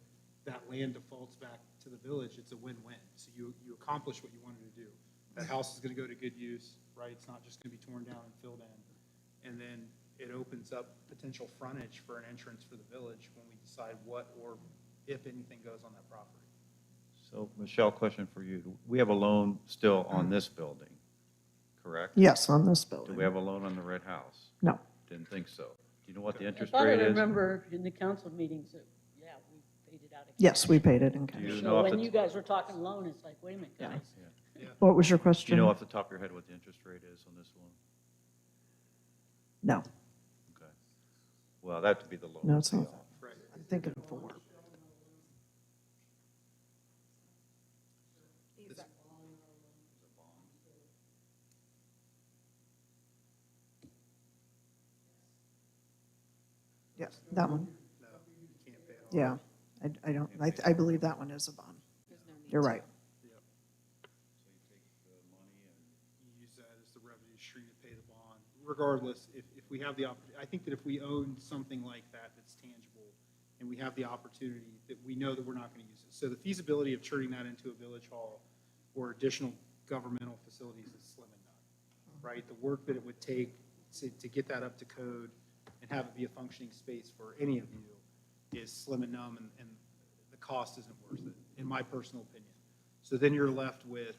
that land defaults back to the village, it's a win-win. So you accomplish what you wanted to do. That house is going to go to good use, right? It's not just going to be torn down and filled in. And then it opens up potential frontage for an entrance for the village when we decide what or if anything goes on that property. So, Michelle, question for you. We have a loan still on this building, correct? Yes, on this Do building. we have a loan on the red house? No. Didn't think so. Do you know what the I interest thought I rate is? remember in the council meetings that, yeah, we paid it out. of Yes, cash. we paid it in Do cash. you know So off when the, you guys were talking loan, it's like, wait a minute, guys. What was your do question? you know off the top of your head what the interest rate is on this loan? No, Okay. Well, that would be the loan. no, it's to pay not. off. I'm thinking 4. Yes, that one. No, you can't pay it off. Yeah, I don't, I believe that one is a bond. You're right. Yep. You use that as the revenue stream to pay the bond. Regardless, if we have the opportunity, I think that if we own something like that that's tangible and we have the opportunity, that we know that we're not going to use it. So the feasibility of turning that into a village hall or additional governmental facilities is slim and none, right? The work that it would take to get that up to code and have it be a functioning space for any of you is slim and none, and the cost isn't worth it, in my personal opinion. So then you're left with,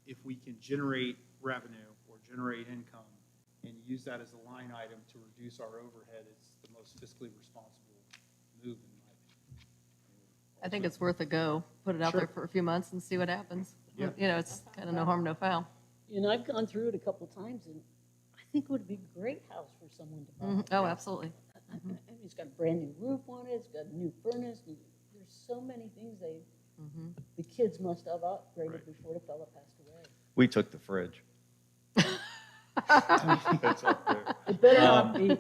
if we can generate revenue or generate income and use that as a line item to reduce our overhead, it's the most fiscally responsible move in my opinion. I think it's worth a go. Put it out there Sure. for a few months and see what happens. Yeah. You know, it's kind of no harm, no foul. And I've gone through it a couple times, and I think it would be a great house for someone to buy. Mhm. Oh, absolutely. I mean, it's got a brand-new roof on it, it's got a new furnace, and there's so many things the kids must have upgraded before the fella passed away. We took the fridge. It's up there. It better not be,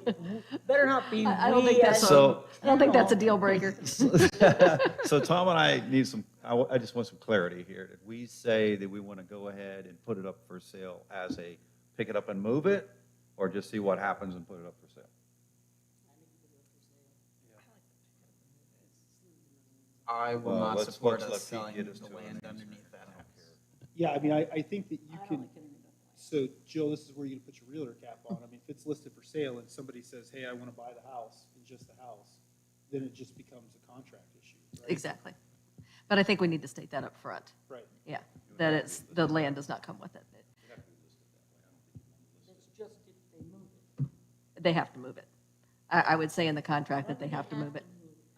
better not be. I don't think we that's as So- I don't think that's a deal breaker. So Tom and I need some, I just want some clarity here. Did we say that we want to go ahead and put it up for sale as a pick it up and move it, or just see what happens and put it up for sale? I will Well, not let's support let us Pete selling get us the to an land answer. underneath that house. Yeah, I mean, I think that you I don't can, like it anymore. so Jill, this is where you put your realtor cap on. I mean, if it's listed for sale and somebody says, hey, I want to buy the house, and just the house, then it just becomes a contract issue, right? Exactly. But I think we need to state that up front. Right. Yeah, that it's, the land does not come with it. That's just if they move it. They have to move it. I would say in the contract that they have to move it.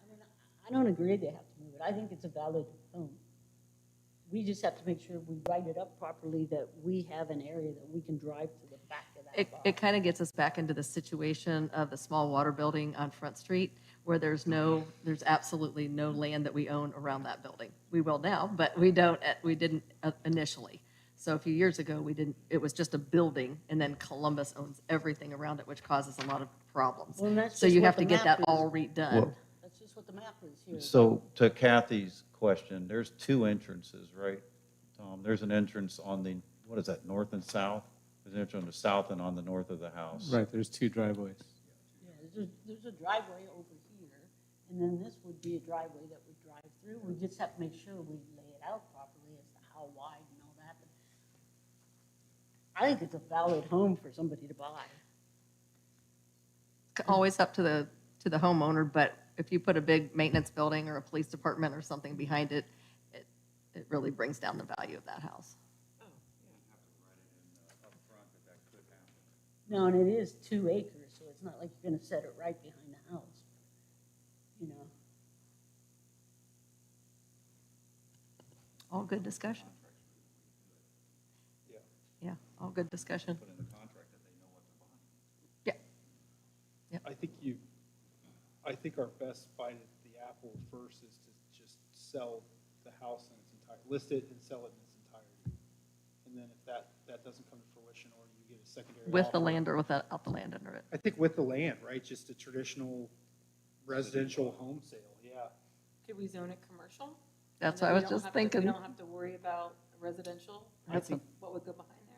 I mean, I don't agree they have to move it. I think it's a valid home. We just have to make sure we write it up properly, that we have an area that we can drive to the back of that It lot. kind of gets us back into the situation of the small water building on Front Street, where there's absolutely no land that we own around that building. We will now, but we didn't initially. So a few years ago, it was just a building, and then Columbus owns everything around it, which causes a lot of problems. Well, and that's So just you what have the to get map that all is. redone. Well- That's just what the map is here. So to Kathy's question, there's two entrances, right, Tom? There's an entrance on the, what is that, north and south? There's an entrance on the south and on the north of the house. Right, there's two driveways. Yeah, there's a driveway over here, and then this would be a driveway that would drive through. We just have to make sure we lay it out properly as to how wide and all that. But I think it's a valid home for somebody to buy. Always up to the homeowner, but if you put a big maintenance building or a police department or something behind it, it really brings down the value of that house. No, and it is 2 acres, so it's not like you're gonna set it right behind the house. You know, All good discussion. Yeah. Yeah, all good discussion. Put in the contract that they know what they're buying. Yeah. I think our best bite at the apple first is to just sell the house in its entirety, list it and sell it in its entirety. And then if that doesn't come to fruition, or you get a secondary With the offer- land or without the land under it. I think with the land, right, just a traditional residential home sale, yeah. Could we zone it commercial? That's And what I then was we don't just have to- thinking. We don't have to worry about residential? I think, What would go behind there?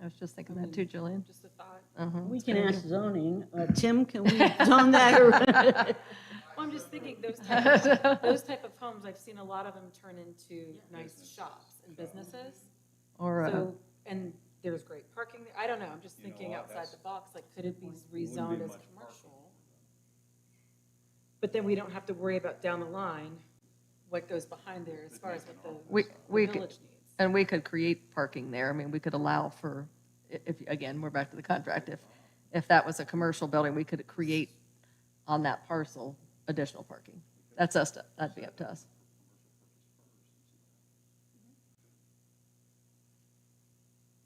I was just thinking that too, Jillian. Just a thought. we It's can gonna ask zoning. Tim, can we zone that? Well, I'm just thinking those type of homes, I've seen a lot of them turn into nice shops and businesses. Or, So, and there's great parking there. I don't know, I'm just You know thinking what, outside that's- the box, like, could it be wouldn't be rezoned as much commercial? But then we don't have to worry about down the line what goes behind there as far as what We the could- village needs. and we could create parking there. I mean, we could allow for, if, again, we're back to the contract. If that was a commercial building, we could create on that parcel additional parking. That's us, that'd be up to us.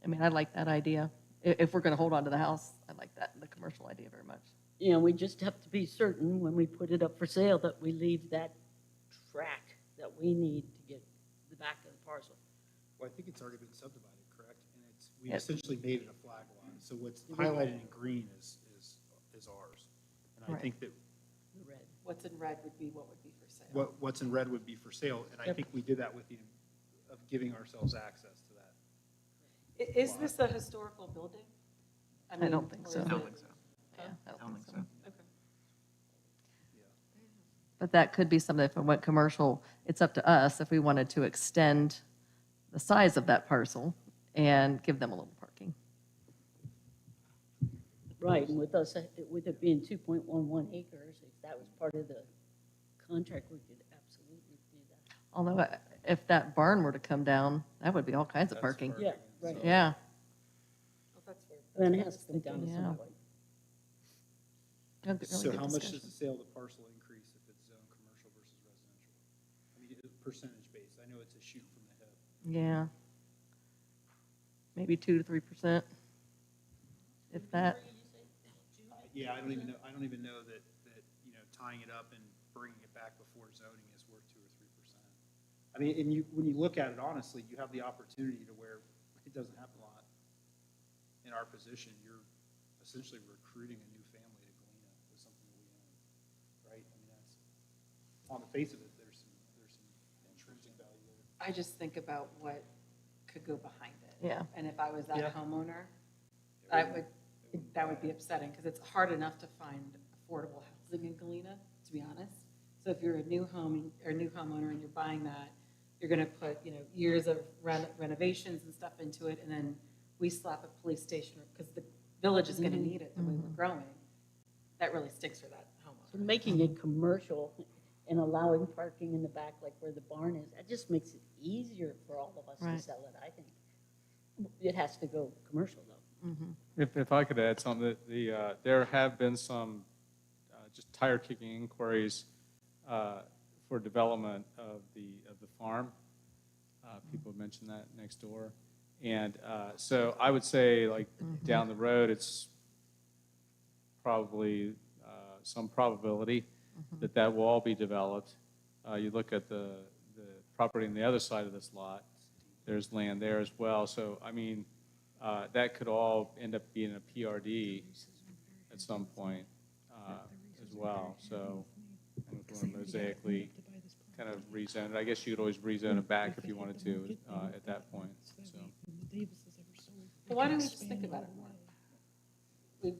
I mean, I like that idea. If we're going to hold on to the house, I like that, the commercial idea very much. You know, we just have to be certain when we put it up for sale that we leave that track that we need to get the back of the parcel. well, I think it's already been subdivided, correct? And we Yep. essentially made it a flag lot, so what's highlighted in green is ours. And I Right. think that The red. What's in red would be what would be for sale. what's in red would be for sale, and I Yep. think we did that with the, of giving ourselves access to that. Is this a historical building? I mean, don't think or so. is I don't it- think so. Yeah, I I don't think so. Okay. But that could be something, if it went commercial, it's up to us if we wanted to extend the size of that parcel and give them a little parking. Right, and with us, with it being 2.11 acres, if that was part of the contract, we could absolutely do that. Although if that barn were to come down, that would be all kinds of That's parking. Yeah, right. Yeah. Then it has to come down to Yeah. some point. Really So good how much does discussion. the sale of the parcel increase if it's zone commercial versus residential? I mean, percentage based, I know it's a shoot from the hip. Yeah. Maybe 2 to 3%, if that. Yeah, I don't even know that, you know, tying it up and bringing it back before zoning is worth 2 or 3%. I mean, and when you look at it honestly, you have the opportunity to where it doesn't happen a lot. In our position, you're essentially recruiting a new family to Galena with something that we own, right? I mean, that's, on the face of it, there's some intrinsic value there. I just think about what could go behind it. Yeah. And if I was that Yeah. homeowner, that would be upsetting, because it's hard enough to find affordable housing in Galena, to be honest. So if you're a new home, or a new homeowner and you're buying that, you're gonna put, you know, years of renovations and stuff into it, and then we slap a police station, because the village is gonna need it the way we're growing. That really sticks for that So homeowner. making it commercial and allowing parking in the back, like where the barn is, that just makes it easier for all of us to Right. sell it, I think. It has to go commercial, though. If I could add something, there have been some just tire kicking inquiries for development of the farm. People have mentioned that next door. And so I would say, like, down the road, it's probably some probability that that will all be developed. You look at the property on the other side of this lot, there's land there as well. So, I mean, that could all end up being a PRD at some point as well. So, and if we want to mosaically kind of rezone it, I guess you could always rezone it back if you wanted to at that point, so. But why don't we just think about it more?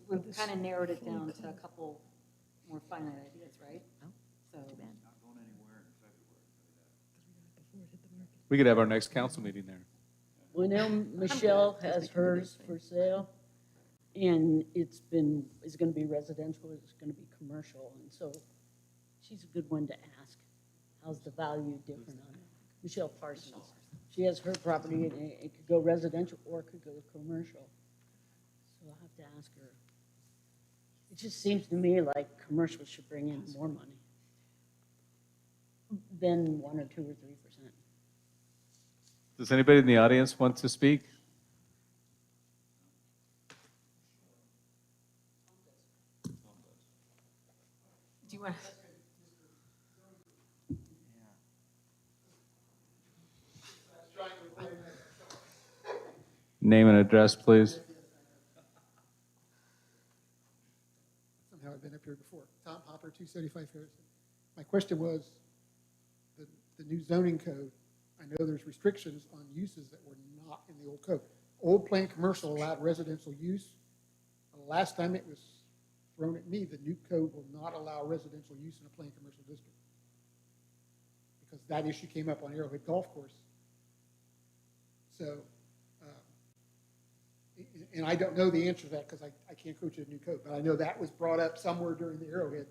We've kind of narrowed it down to a couple more finite ideas, right? So, We could have our next council meeting there. We know Michelle has hers for sale, and it's gonna be residential, it's gonna be commercial, and so she's a good one to ask. How's the value different on it? Michelle Parsons. She has her property, and it could go residential or it could go commercial. So I'll have to ask her. It just seems to me like commercial should bring in more money than 1 or 2 or 3%. Does anybody in the audience want to speak? do you want, Name and address, please. Somehow I've been up here before. Tom Hopper, 275 Harrison. My question was, the new zoning code, I know there's restrictions on uses that were not in the old code. Old plain commercial allowed residential use. The last time it was thrown at me, the new code will not allow residential use in a plain commercial district. Because that issue came up on Arrowhead Golf Course. So, and I don't know the answer to that because I can't quote you a new code, but I know that was brought up somewhere during the Arrowhead.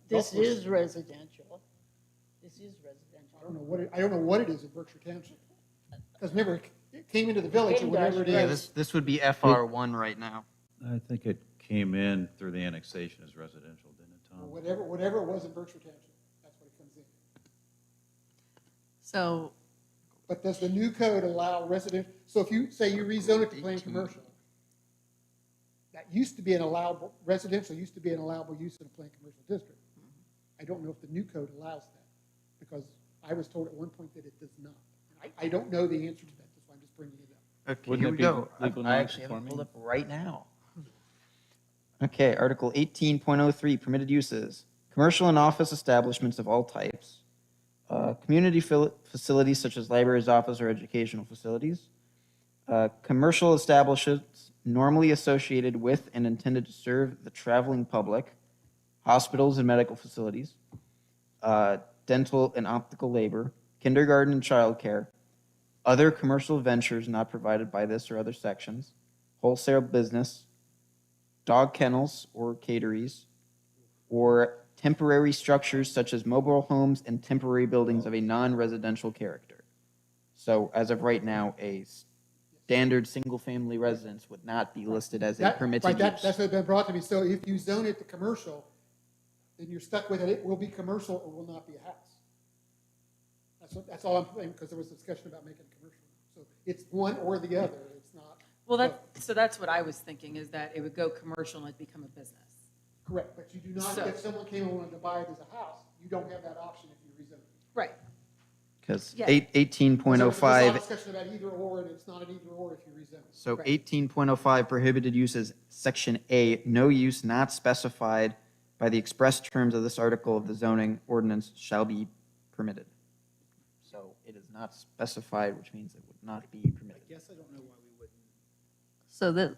This Golf course. is residential. This is residential. I don't know what it is in Berkshire Township. Because remember, it came into the village or whatever it Yeah, is. this would be FR1 right now. I think it came in through the annexation as residential, didn't it, Or Tom? whatever it was in Berkshire Township. That's what it comes in. So, But does the new code allow residential? So if you say you rezone it to plain 18. commercial, that used to be an allowable, residential used to be an allowable use in a plain commercial district. I don't know if the new code allows that, because I was told at one point that it does not. I don't know the answer to that, that's why I'm just bringing it up. Okay, Wouldn't here it we be go. legal I actually have it non-conforming? pulled up right now. Okay, Article 18.03, permitted uses. Commercial and office establishments of all types. Community facilities such as libraries, office, or educational facilities. Commercial establishments normally associated with and intended to serve the traveling public. Hospitals and medical facilities. Dental and optical labor. Kindergarten and childcare. Other commercial ventures not provided by this or other sections. Wholesale business. Dog kennels or cateries. Or temporary structures such as mobile homes and temporary buildings of a non-residential character. So as of right now, a standard single-family residence would not be listed as a That- permitted right, use. That's what's been brought to me. So if you zone it to commercial, then you're stuck with it. It will be commercial or will not be a house. That's all I'm saying, because there was discussion about making it commercial. So it's one or the other. It's not. Well, so that's what I was thinking, is that it would go commercial and it'd become a business. Correct, but you do not, So- if someone came and wanted to buy it as a house, you don't have that option if you rezone it. Right. Because Yeah. 18.05, There's a discussion about either or, and it's not an either or if you rezone it. so Right. 18.05 prohibited uses, section A, no use not specified by the express terms of this article of the zoning ordinance shall be permitted. So it is not specified, which means it would not be permitted. I guess I don't know why we wouldn't, So that,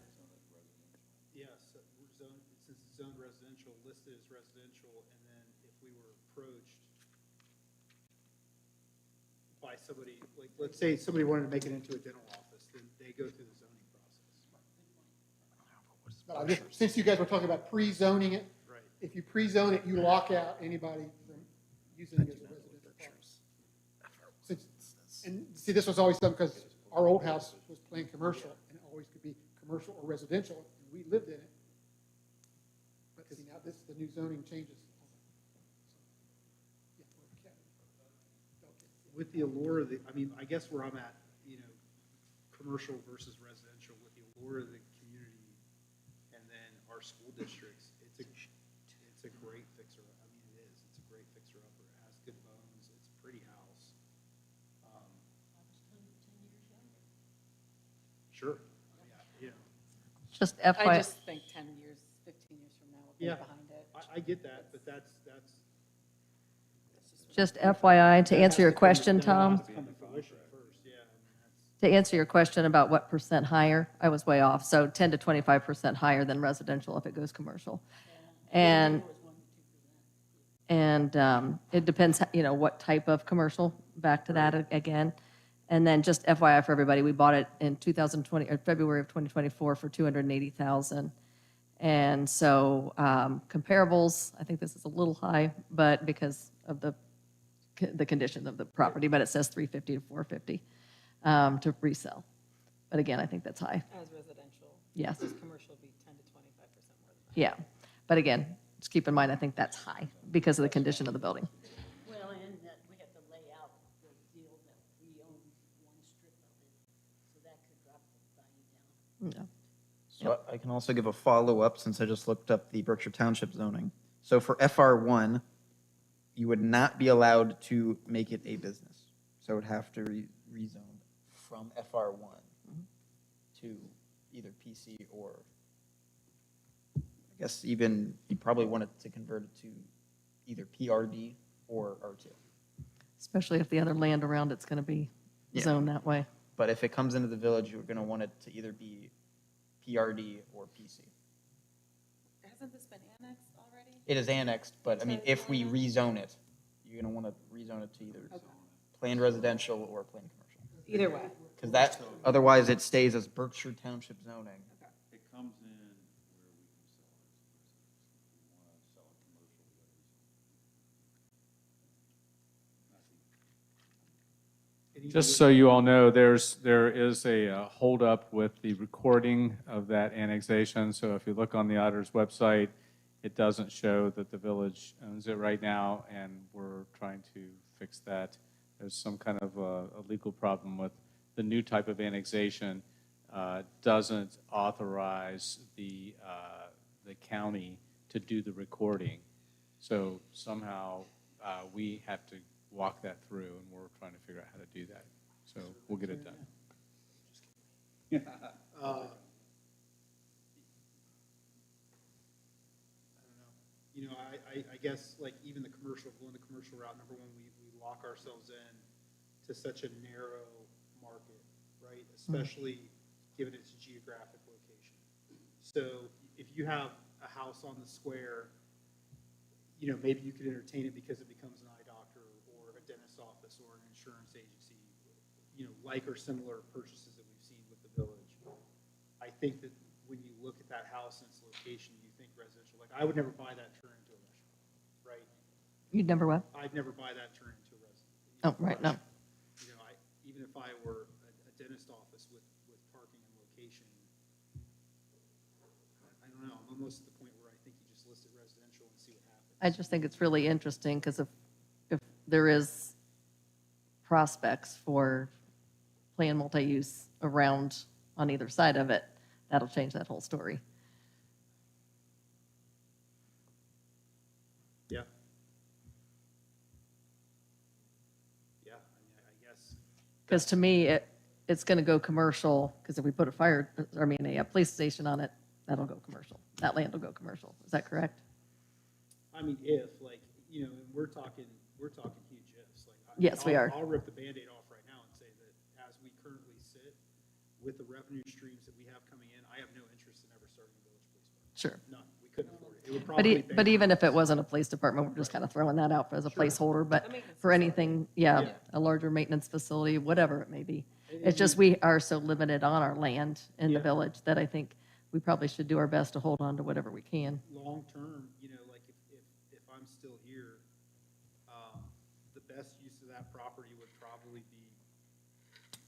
yes, we're zoned, since it's zoned residential, listed as residential, and then if we were approached by somebody, like, let's say somebody wanted to make it into a dental office, then they go through the zoning process. But since you guys were talking about pre-zoning it, Right. if you pre-zone it, you lock out anybody from using it as a residential property. And see, this was always something, because our old house was plain commercial, and it always could be commercial or residential, and we lived in it. But see, now this, the new zoning changes. With the allure of the, I mean, I guess where I'm at, you know, commercial versus residential, with the allure of the community and then our school districts, it's a great fixer. I mean, it is. It's a great fixer upper. It has good bones. It's a pretty house. Sure. Yeah. just I FYI, just think 10 years, 15 years from now, we'll be Yeah. behind it. I get that, but that's. just FYI, to answer your question, Tom, Come to fruition first, yeah. I mean, that's. to answer your question about what percent higher, I was way off. So 10 to 25% higher than residential if it goes commercial. And, it depends, what type of commercial, back to that again. And then just FYI for everybody, we bought it in 2020, or February of 2024 for $280,000. And so comparables, I think this is a little high, but because of the condition of the property, but it says 350 to 450 to resell. But again, I think that's high. As residential. Yes. This commercial would be 10 to 25% more than that. Yeah. But again, just keep in mind, I think that's high because of the condition of the building. Well, and that we have to lay out the deal that we own one strip of it, so that could drop the value down. No. So I can also give a follow-up, since I just looked up the Berkshire Township zoning. So for FR1, you would not be allowed to make it a business. So it would have to rezone from FR1 to either PC or, I guess even, you probably wanted to convert it to either PRD or R2. Especially if the other land around it's going to be Yeah. zoned that way. But if it comes into the village, you're going to want it to either be PRD or PC. Hasn't this been annexed already? It is annexed, but I mean, if we rezone it, you're going to want to rezone it to either planned residential or planned commercial. Either way. Because that, otherwise it stays as Berkshire Township zoning. It comes in where we can sell it as a business. If we want to sell it commercially. Just so you all know, there is a holdup with the recording of that annexation. So if you look on the auditor's website, it doesn't show that the village owns it right now, and we're trying to fix that. There's some kind of a legal problem with the new type of annexation. Doesn't authorize the county to do the recording. So somehow we have to walk that through, and we're trying to figure out how to do that. So we'll get it done. I don't know. You know, I guess like even the commercial, going the commercial route, number one, we lock ourselves in to such a narrow market, right? Especially given its geographic location. So if you have a house on the square, you know, maybe you could entertain it because it becomes an eye doctor or a dentist office or an insurance agency, you know, like or similar purchases that we've seen with the village. I think that when you look at that house and its location, you think residential. Like, I would never buy that turn into a restaurant, right? You'd never what? I'd never buy that, turn it into a resident. Oh, right, no. You know, even if I were a dentist office with parking and location, I don't know, I'm almost at the point where I think you just list it residential and see what happens. I just think it's really interesting because if there is prospects for planned multi-use around on either side of it, that'll change that whole story. Yeah. Yeah, I guess. Because to me, it's going to go commercial, because if we put a police station on it, that'll go commercial. That land will go commercial. Is that correct? I mean, if, like, you know, and we're talking huge ifs. Like, Yes, we are. I'll rip the Band-Aid off right now and say that as we currently sit, with the revenue streams that we have coming in, I have no interest in ever starting a village police department. Sure. None. We couldn't afford it. It would But, probably. but even if it wasn't a police department, we're just kind of throwing that out as a placeholder, but for anything, Yeah. a larger maintenance facility, whatever it may be. It's just we are so limited on our land in the Yeah. village that I think we probably should do our best to hold on to whatever we can. Long-term, you know, like if I'm still here, the best use of that property would probably be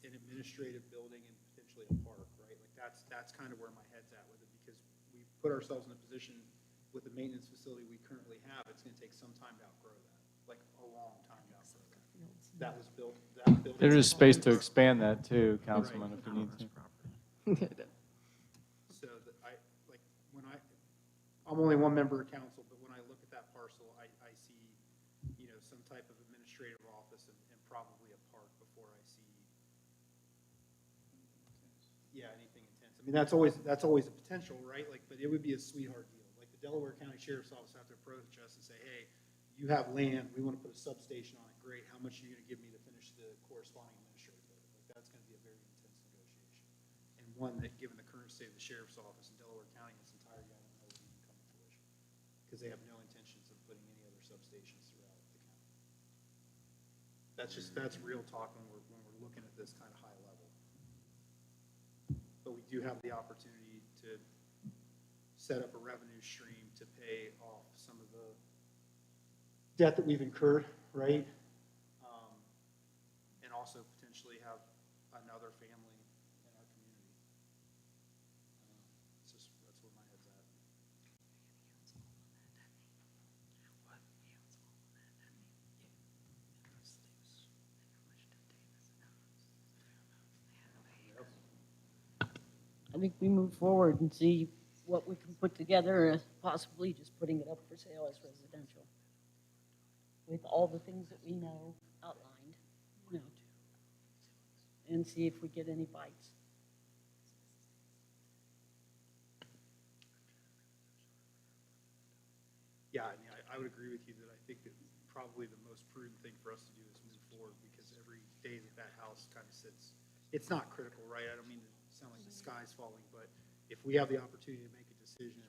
an administrative building and potentially a park, right? Like that's kind of where my head's at with it, because we put ourselves in a position with the maintenance facility we currently have, it's gonna take some time to outgrow that, like a long time to outgrow that. That was built, that building. There is space to expand that too, Councilman, if you need to. So that I'm only one member of council, but when I look at that parcel, I see, you know, some type of administrative office and probably a park before I see, yeah, anything intense. I mean, that's always a potential, right? Like, but it would be a sweetheart deal. Like the Delaware County Sheriff's Office have to approach us and say, hey, you have land, we want to put a substation on it, great. How much are you going to give me to finish the corresponding administrative building? Like, that's going to be a very intense negotiation. And one that, given the current state of the Sheriff's Office in Delaware County in its entirety, I don't know would even come to fruition. Because they have no intentions of putting any other substations throughout the county. That's real talk when we're looking at this kind of high level. But we do have the opportunity to set up a revenue stream to pay off some of the debt that we've incurred, right? And also potentially have another family in our community. That's where my head's at. I think we move forward and see what we can put together, possibly just putting it up for sale as residential. With all the things that we know outlined, you know, and see if we get any bites. Yeah, I mean, I would agree with you that I think that probably the most prudent thing for us to do is move forward, because every day that house kind of sits, it's not critical, right? I don't mean to sound like the sky's falling, but if we have the opportunity to make a decision,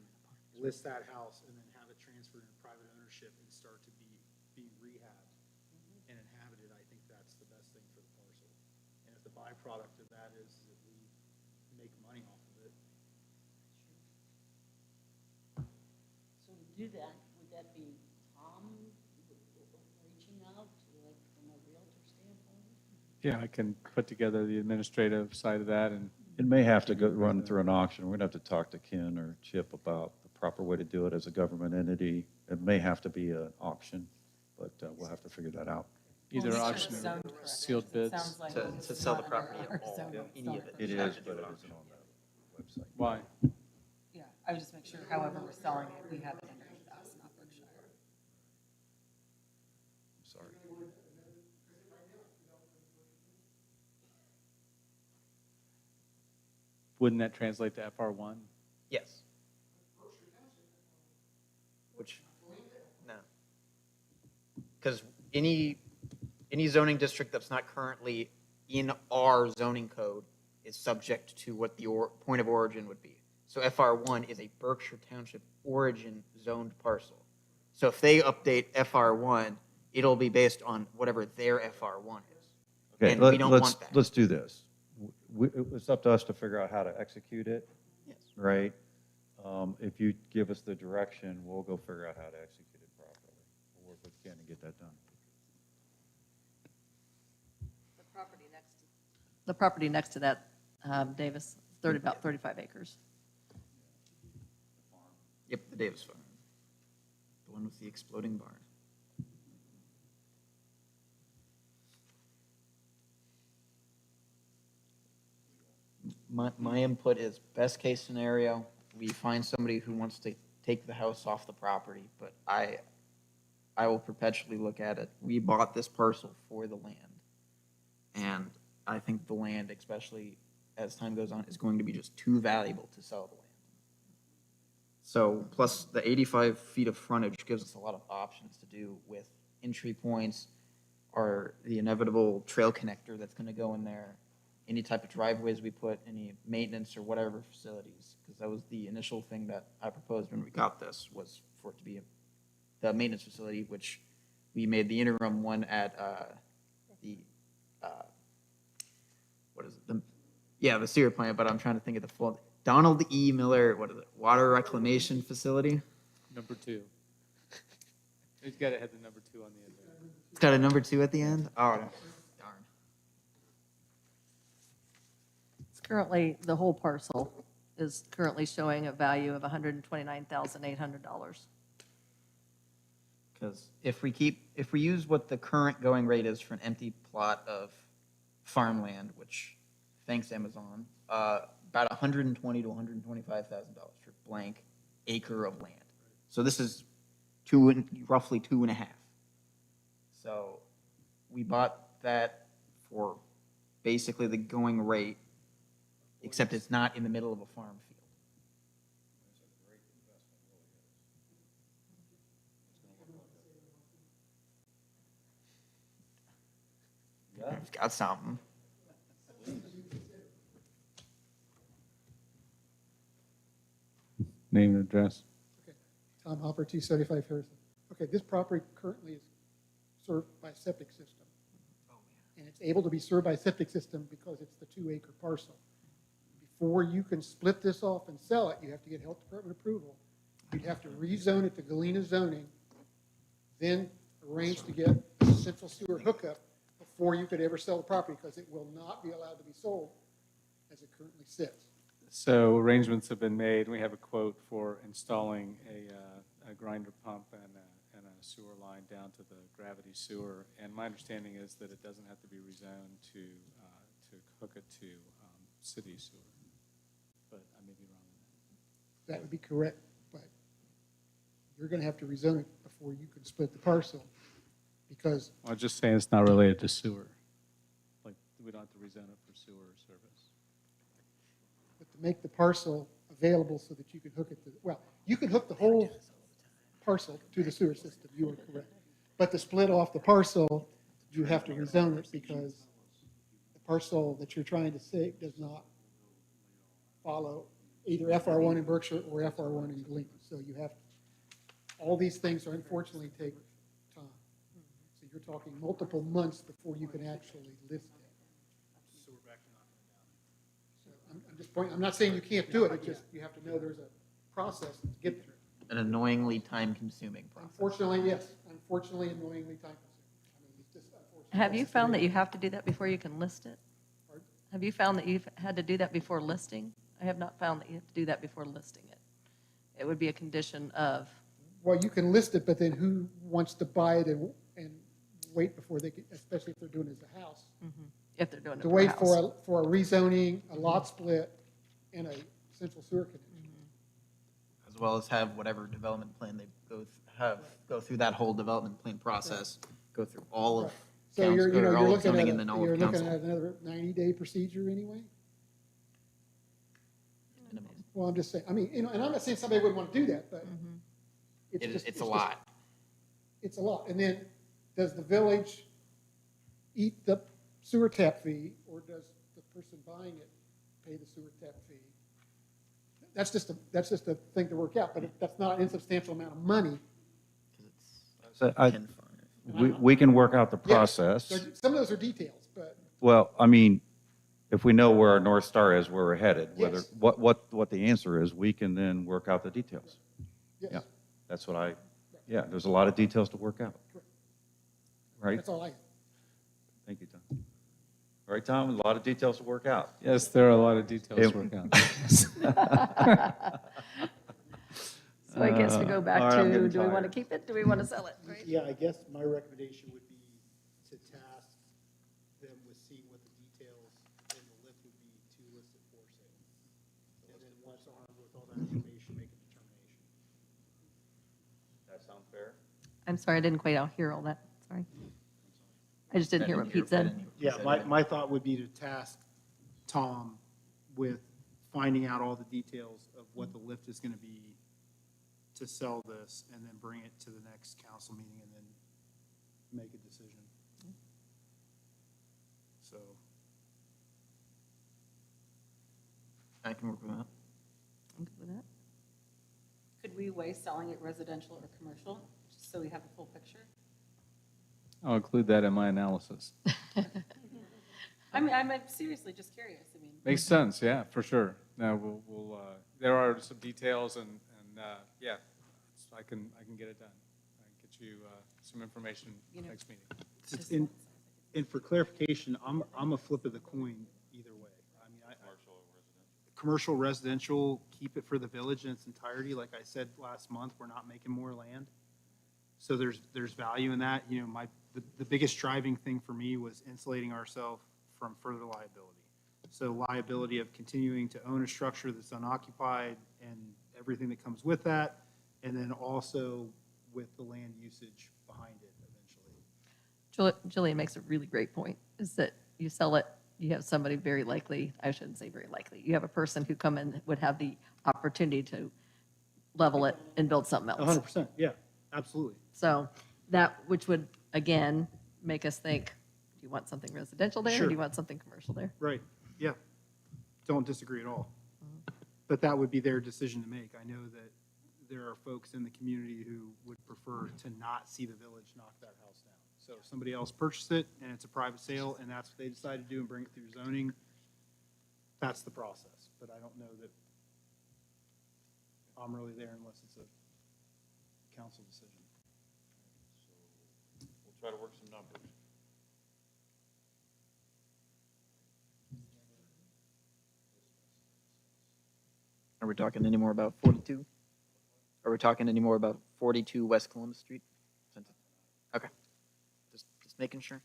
list that house, and then have it transferred into private ownership and start to be rehabbed and inhabited, I think that's the best thing for the parcel. And if the byproduct of that is that we make money off of it. So to do that, would that be Tom reaching out, like from a realtor standpoint? Yeah, I can put together the administrative side of that, and It may have to run through an auction. We're going to have to talk to Ken or Chip about the proper way to do it as a government entity. It may have to be an auction, but we'll have to figure that out. either Well, auction it's or zoned correctly. sealed It bids. sounds like To it's sell the not property under at our all, zone- any zone of it. It approval. is, but it isn't on the website. Why? Yeah, I would just make sure however we're selling it, we have it underneath us, not Berkshire. Sorry. Wouldn't that translate to FR1? Yes. Which, no. Because any zoning district that's not currently in our zoning code is subject to what the point of origin would be. So FR1 is a Berkshire Township origin zoned parcel. So if they update FR1, it'll be based on whatever their FR1 is. Okay, And we don't want that. let's do this. It's up to us to figure out how to execute it, Yes. right? If you give us the direction, we'll go figure out how to execute it properly. We'll work with weekend and get that done. The property next to that, Davis, about 35 acres. Yep, the Davis Farm. The one with the exploding barn. My input is best case scenario, we find somebody who wants to take the house off the property, but I will perpetually look at it. We bought this parcel for the land. And I think the land, especially as time goes on, is going to be just too valuable to sell the land. So plus the 85 feet of frontage gives us a lot of options to do with entry points or the inevitable trail connector that's going to go in there, any type of driveways we put, any maintenance or whatever facilities, because that was the initial thing that I proposed when we got this, was for it to be the maintenance facility, which we made the interim one at the what is it? The sewer plant, but I'm trying to think of the full, Donald E. Miller, what is it, Water Reclamation Facility? Number 2. It's got to have the number 2 on the end there. It's got a number 2 at the end? Oh, darn. It's currently, the whole parcel is currently showing a value of $129,800. Because if we use what the current going rate is for an empty plot of farmland, which, thanks Amazon, about $120,000 to $125,000 for blank acre of land. So this is roughly 2.5. So we bought that for basically the going rate, except it's not in the middle of a farm field. I've got something. Name and address. Okay. Tom Hopper, 275 Harrison. Okay, this property currently is served by a septic system. And it's able to be served by a septic system because it's the 2-acre parcel. Before you can split this off and sell it, you have to get health department approval. You'd have to rezone it to Galena zoning, then arrange to get a central sewer hookup before you could ever sell the property, because it will not be allowed to be sold as it currently sits. So arrangements have been made. We have a quote for installing a grinder pump and a sewer line down to the gravity sewer. And my understanding is that it doesn't have to be rezoned to hook it to city sewer. But I may be wrong on That would be correct, but you're going to have to rezone it before you can split the parcel, because that. I'm just saying it's not related to sewer. Like, we don't have to rezone it for sewer service. but to make the parcel available so that you can hook it to, well, you can hook the whole parcel to the sewer system, you are correct. But to split off the parcel, you have to rezone it, because the parcel that you're trying to save does not follow either FR1 in Berkshire or FR1 in Galena. So you have, all these things are unfortunately take time. So you're talking multiple months before you can actually list it. So I'm just pointing, I'm not saying you can't do it, it's just you have to know there's a process to get there. An annoyingly time-consuming process. Unfortunately, yes, unfortunately, annoyingly time-consuming. I mean, it's just unfortunate. Have you found that you have to do that before you can list it? Pardon? Have you found that you've had to do that before listing? I have not found that you have to do that before listing it. It would be a condition of, Well, you can list it, but then who wants to buy it and wait before they get, especially if they're doing it as a house? if they're doing it To for a wait house. for a rezoning, a lot split, and a central sewer connection. As well as have whatever development plan they go through that whole development plan process, go through all of Right. So you're, you know, or you're all of looking zoning at, and then all you're of looking council. at another 90-day procedure anyway? Minimum. Well, I'm just saying, I mean, you know, and I'm not saying somebody wouldn't want to do that, but It's a lot. It's a lot. And then, does the village eat the sewer tap fee, or does the person buying it pay the sewer tap fee? That's just a thing to work out, but that's not an insubstantial amount of money. So And we can work out the Yeah, process. some of those are details, but Well, I mean, if we know where our North Star is, where we're headed, whether, Yes. what the answer is, we can then work out the details. yes. Yeah, that's what yeah, there's a lot of details to work out. right? That's all I have. Thank you, Tom. All right, Tom, a lot of details to work out. Yes, there are a lot of details to work out. So I guess we go back all right, I'm to, getting do we want to tired. keep it? Do we want to sell it? Right? Yeah, I guess my recommendation would be to task them with seeing what the details in the lift would be to list it for sale. And then once armed with all that information, make a determination. That sound fair? I'm sorry, I didn't quite hear all that. Sorry. I just didn't hear what Pete said. Yeah, my thought would be to task Tom with finding out all the details of what the lift is going to be to sell this, and then bring it to the next council meeting and then make a decision. So, I can work with that. I'm good with that. Could we weigh selling it residential or commercial, just so we have a full picture? I'll include that in my analysis. I mean, I'm seriously just curious, I mean. Makes sense, yeah, for sure. Now, there are some details and yeah, so I can get it done. I can get you some information next meeting. and for clarification, I'm a flip of the coin either way. I mean, commercial, residential, keep it for the village in its entirety. Like I said last month, we're not making more land. So there's value in that. You know, the biggest driving thing for me was insulating ourselves from further liability. So liability of continuing to own a structure that's unoccupied and everything that comes with that, and then also with the land usage behind it eventually. Jillian makes a really great point, is that you sell it, you have somebody very likely, I shouldn't say very likely, you have a person who come in would have the opportunity to level it and build something else. 100%, yeah, absolutely. So that, which would, again, make us think, do you want something residential there? Or Sure. do you want something commercial there? Right, yeah. Don't disagree at all. But that would be their decision to make. I know that there are folks in the community who would prefer to not see the village knock that house down. So if somebody else purchased it and it's a private sale and that's what they decide to do and bring it through zoning, that's the process. But I don't know that I'm really there unless it's a council decision. So we'll try to work some numbers. Are we talking any more about 42? Are we talking any more about 42 West Columbus Street? Okay. Just making sure.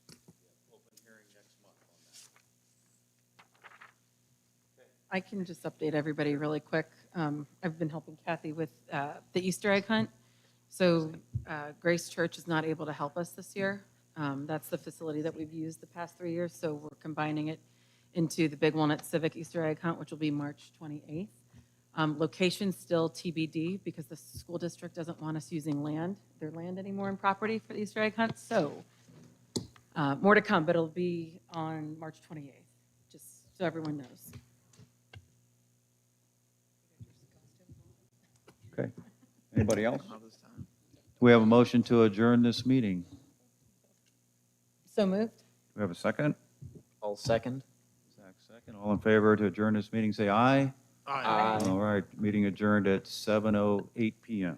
Open hearing next month on that. I can just update everybody really quick. I've been helping Kathy with the Easter egg hunt. So Grace Church is not able to help us this year. That's the facility that we've used the past 3 years, so we're combining it into the Big Walnut Civic Easter egg hunt, which will be March 28th. Location still TBD because the school district doesn't want us using their land anymore in property for the Easter egg hunt. So more to come, but it'll be on March 28th, just so everyone knows. Okay. Anybody else? All this time. We have a motion to adjourn this meeting. So moved? Do we have a second? All second. Zach, second. All in favor to adjourn this meeting, say aye. Aye. All right, meeting adjourned at 7:08 PM.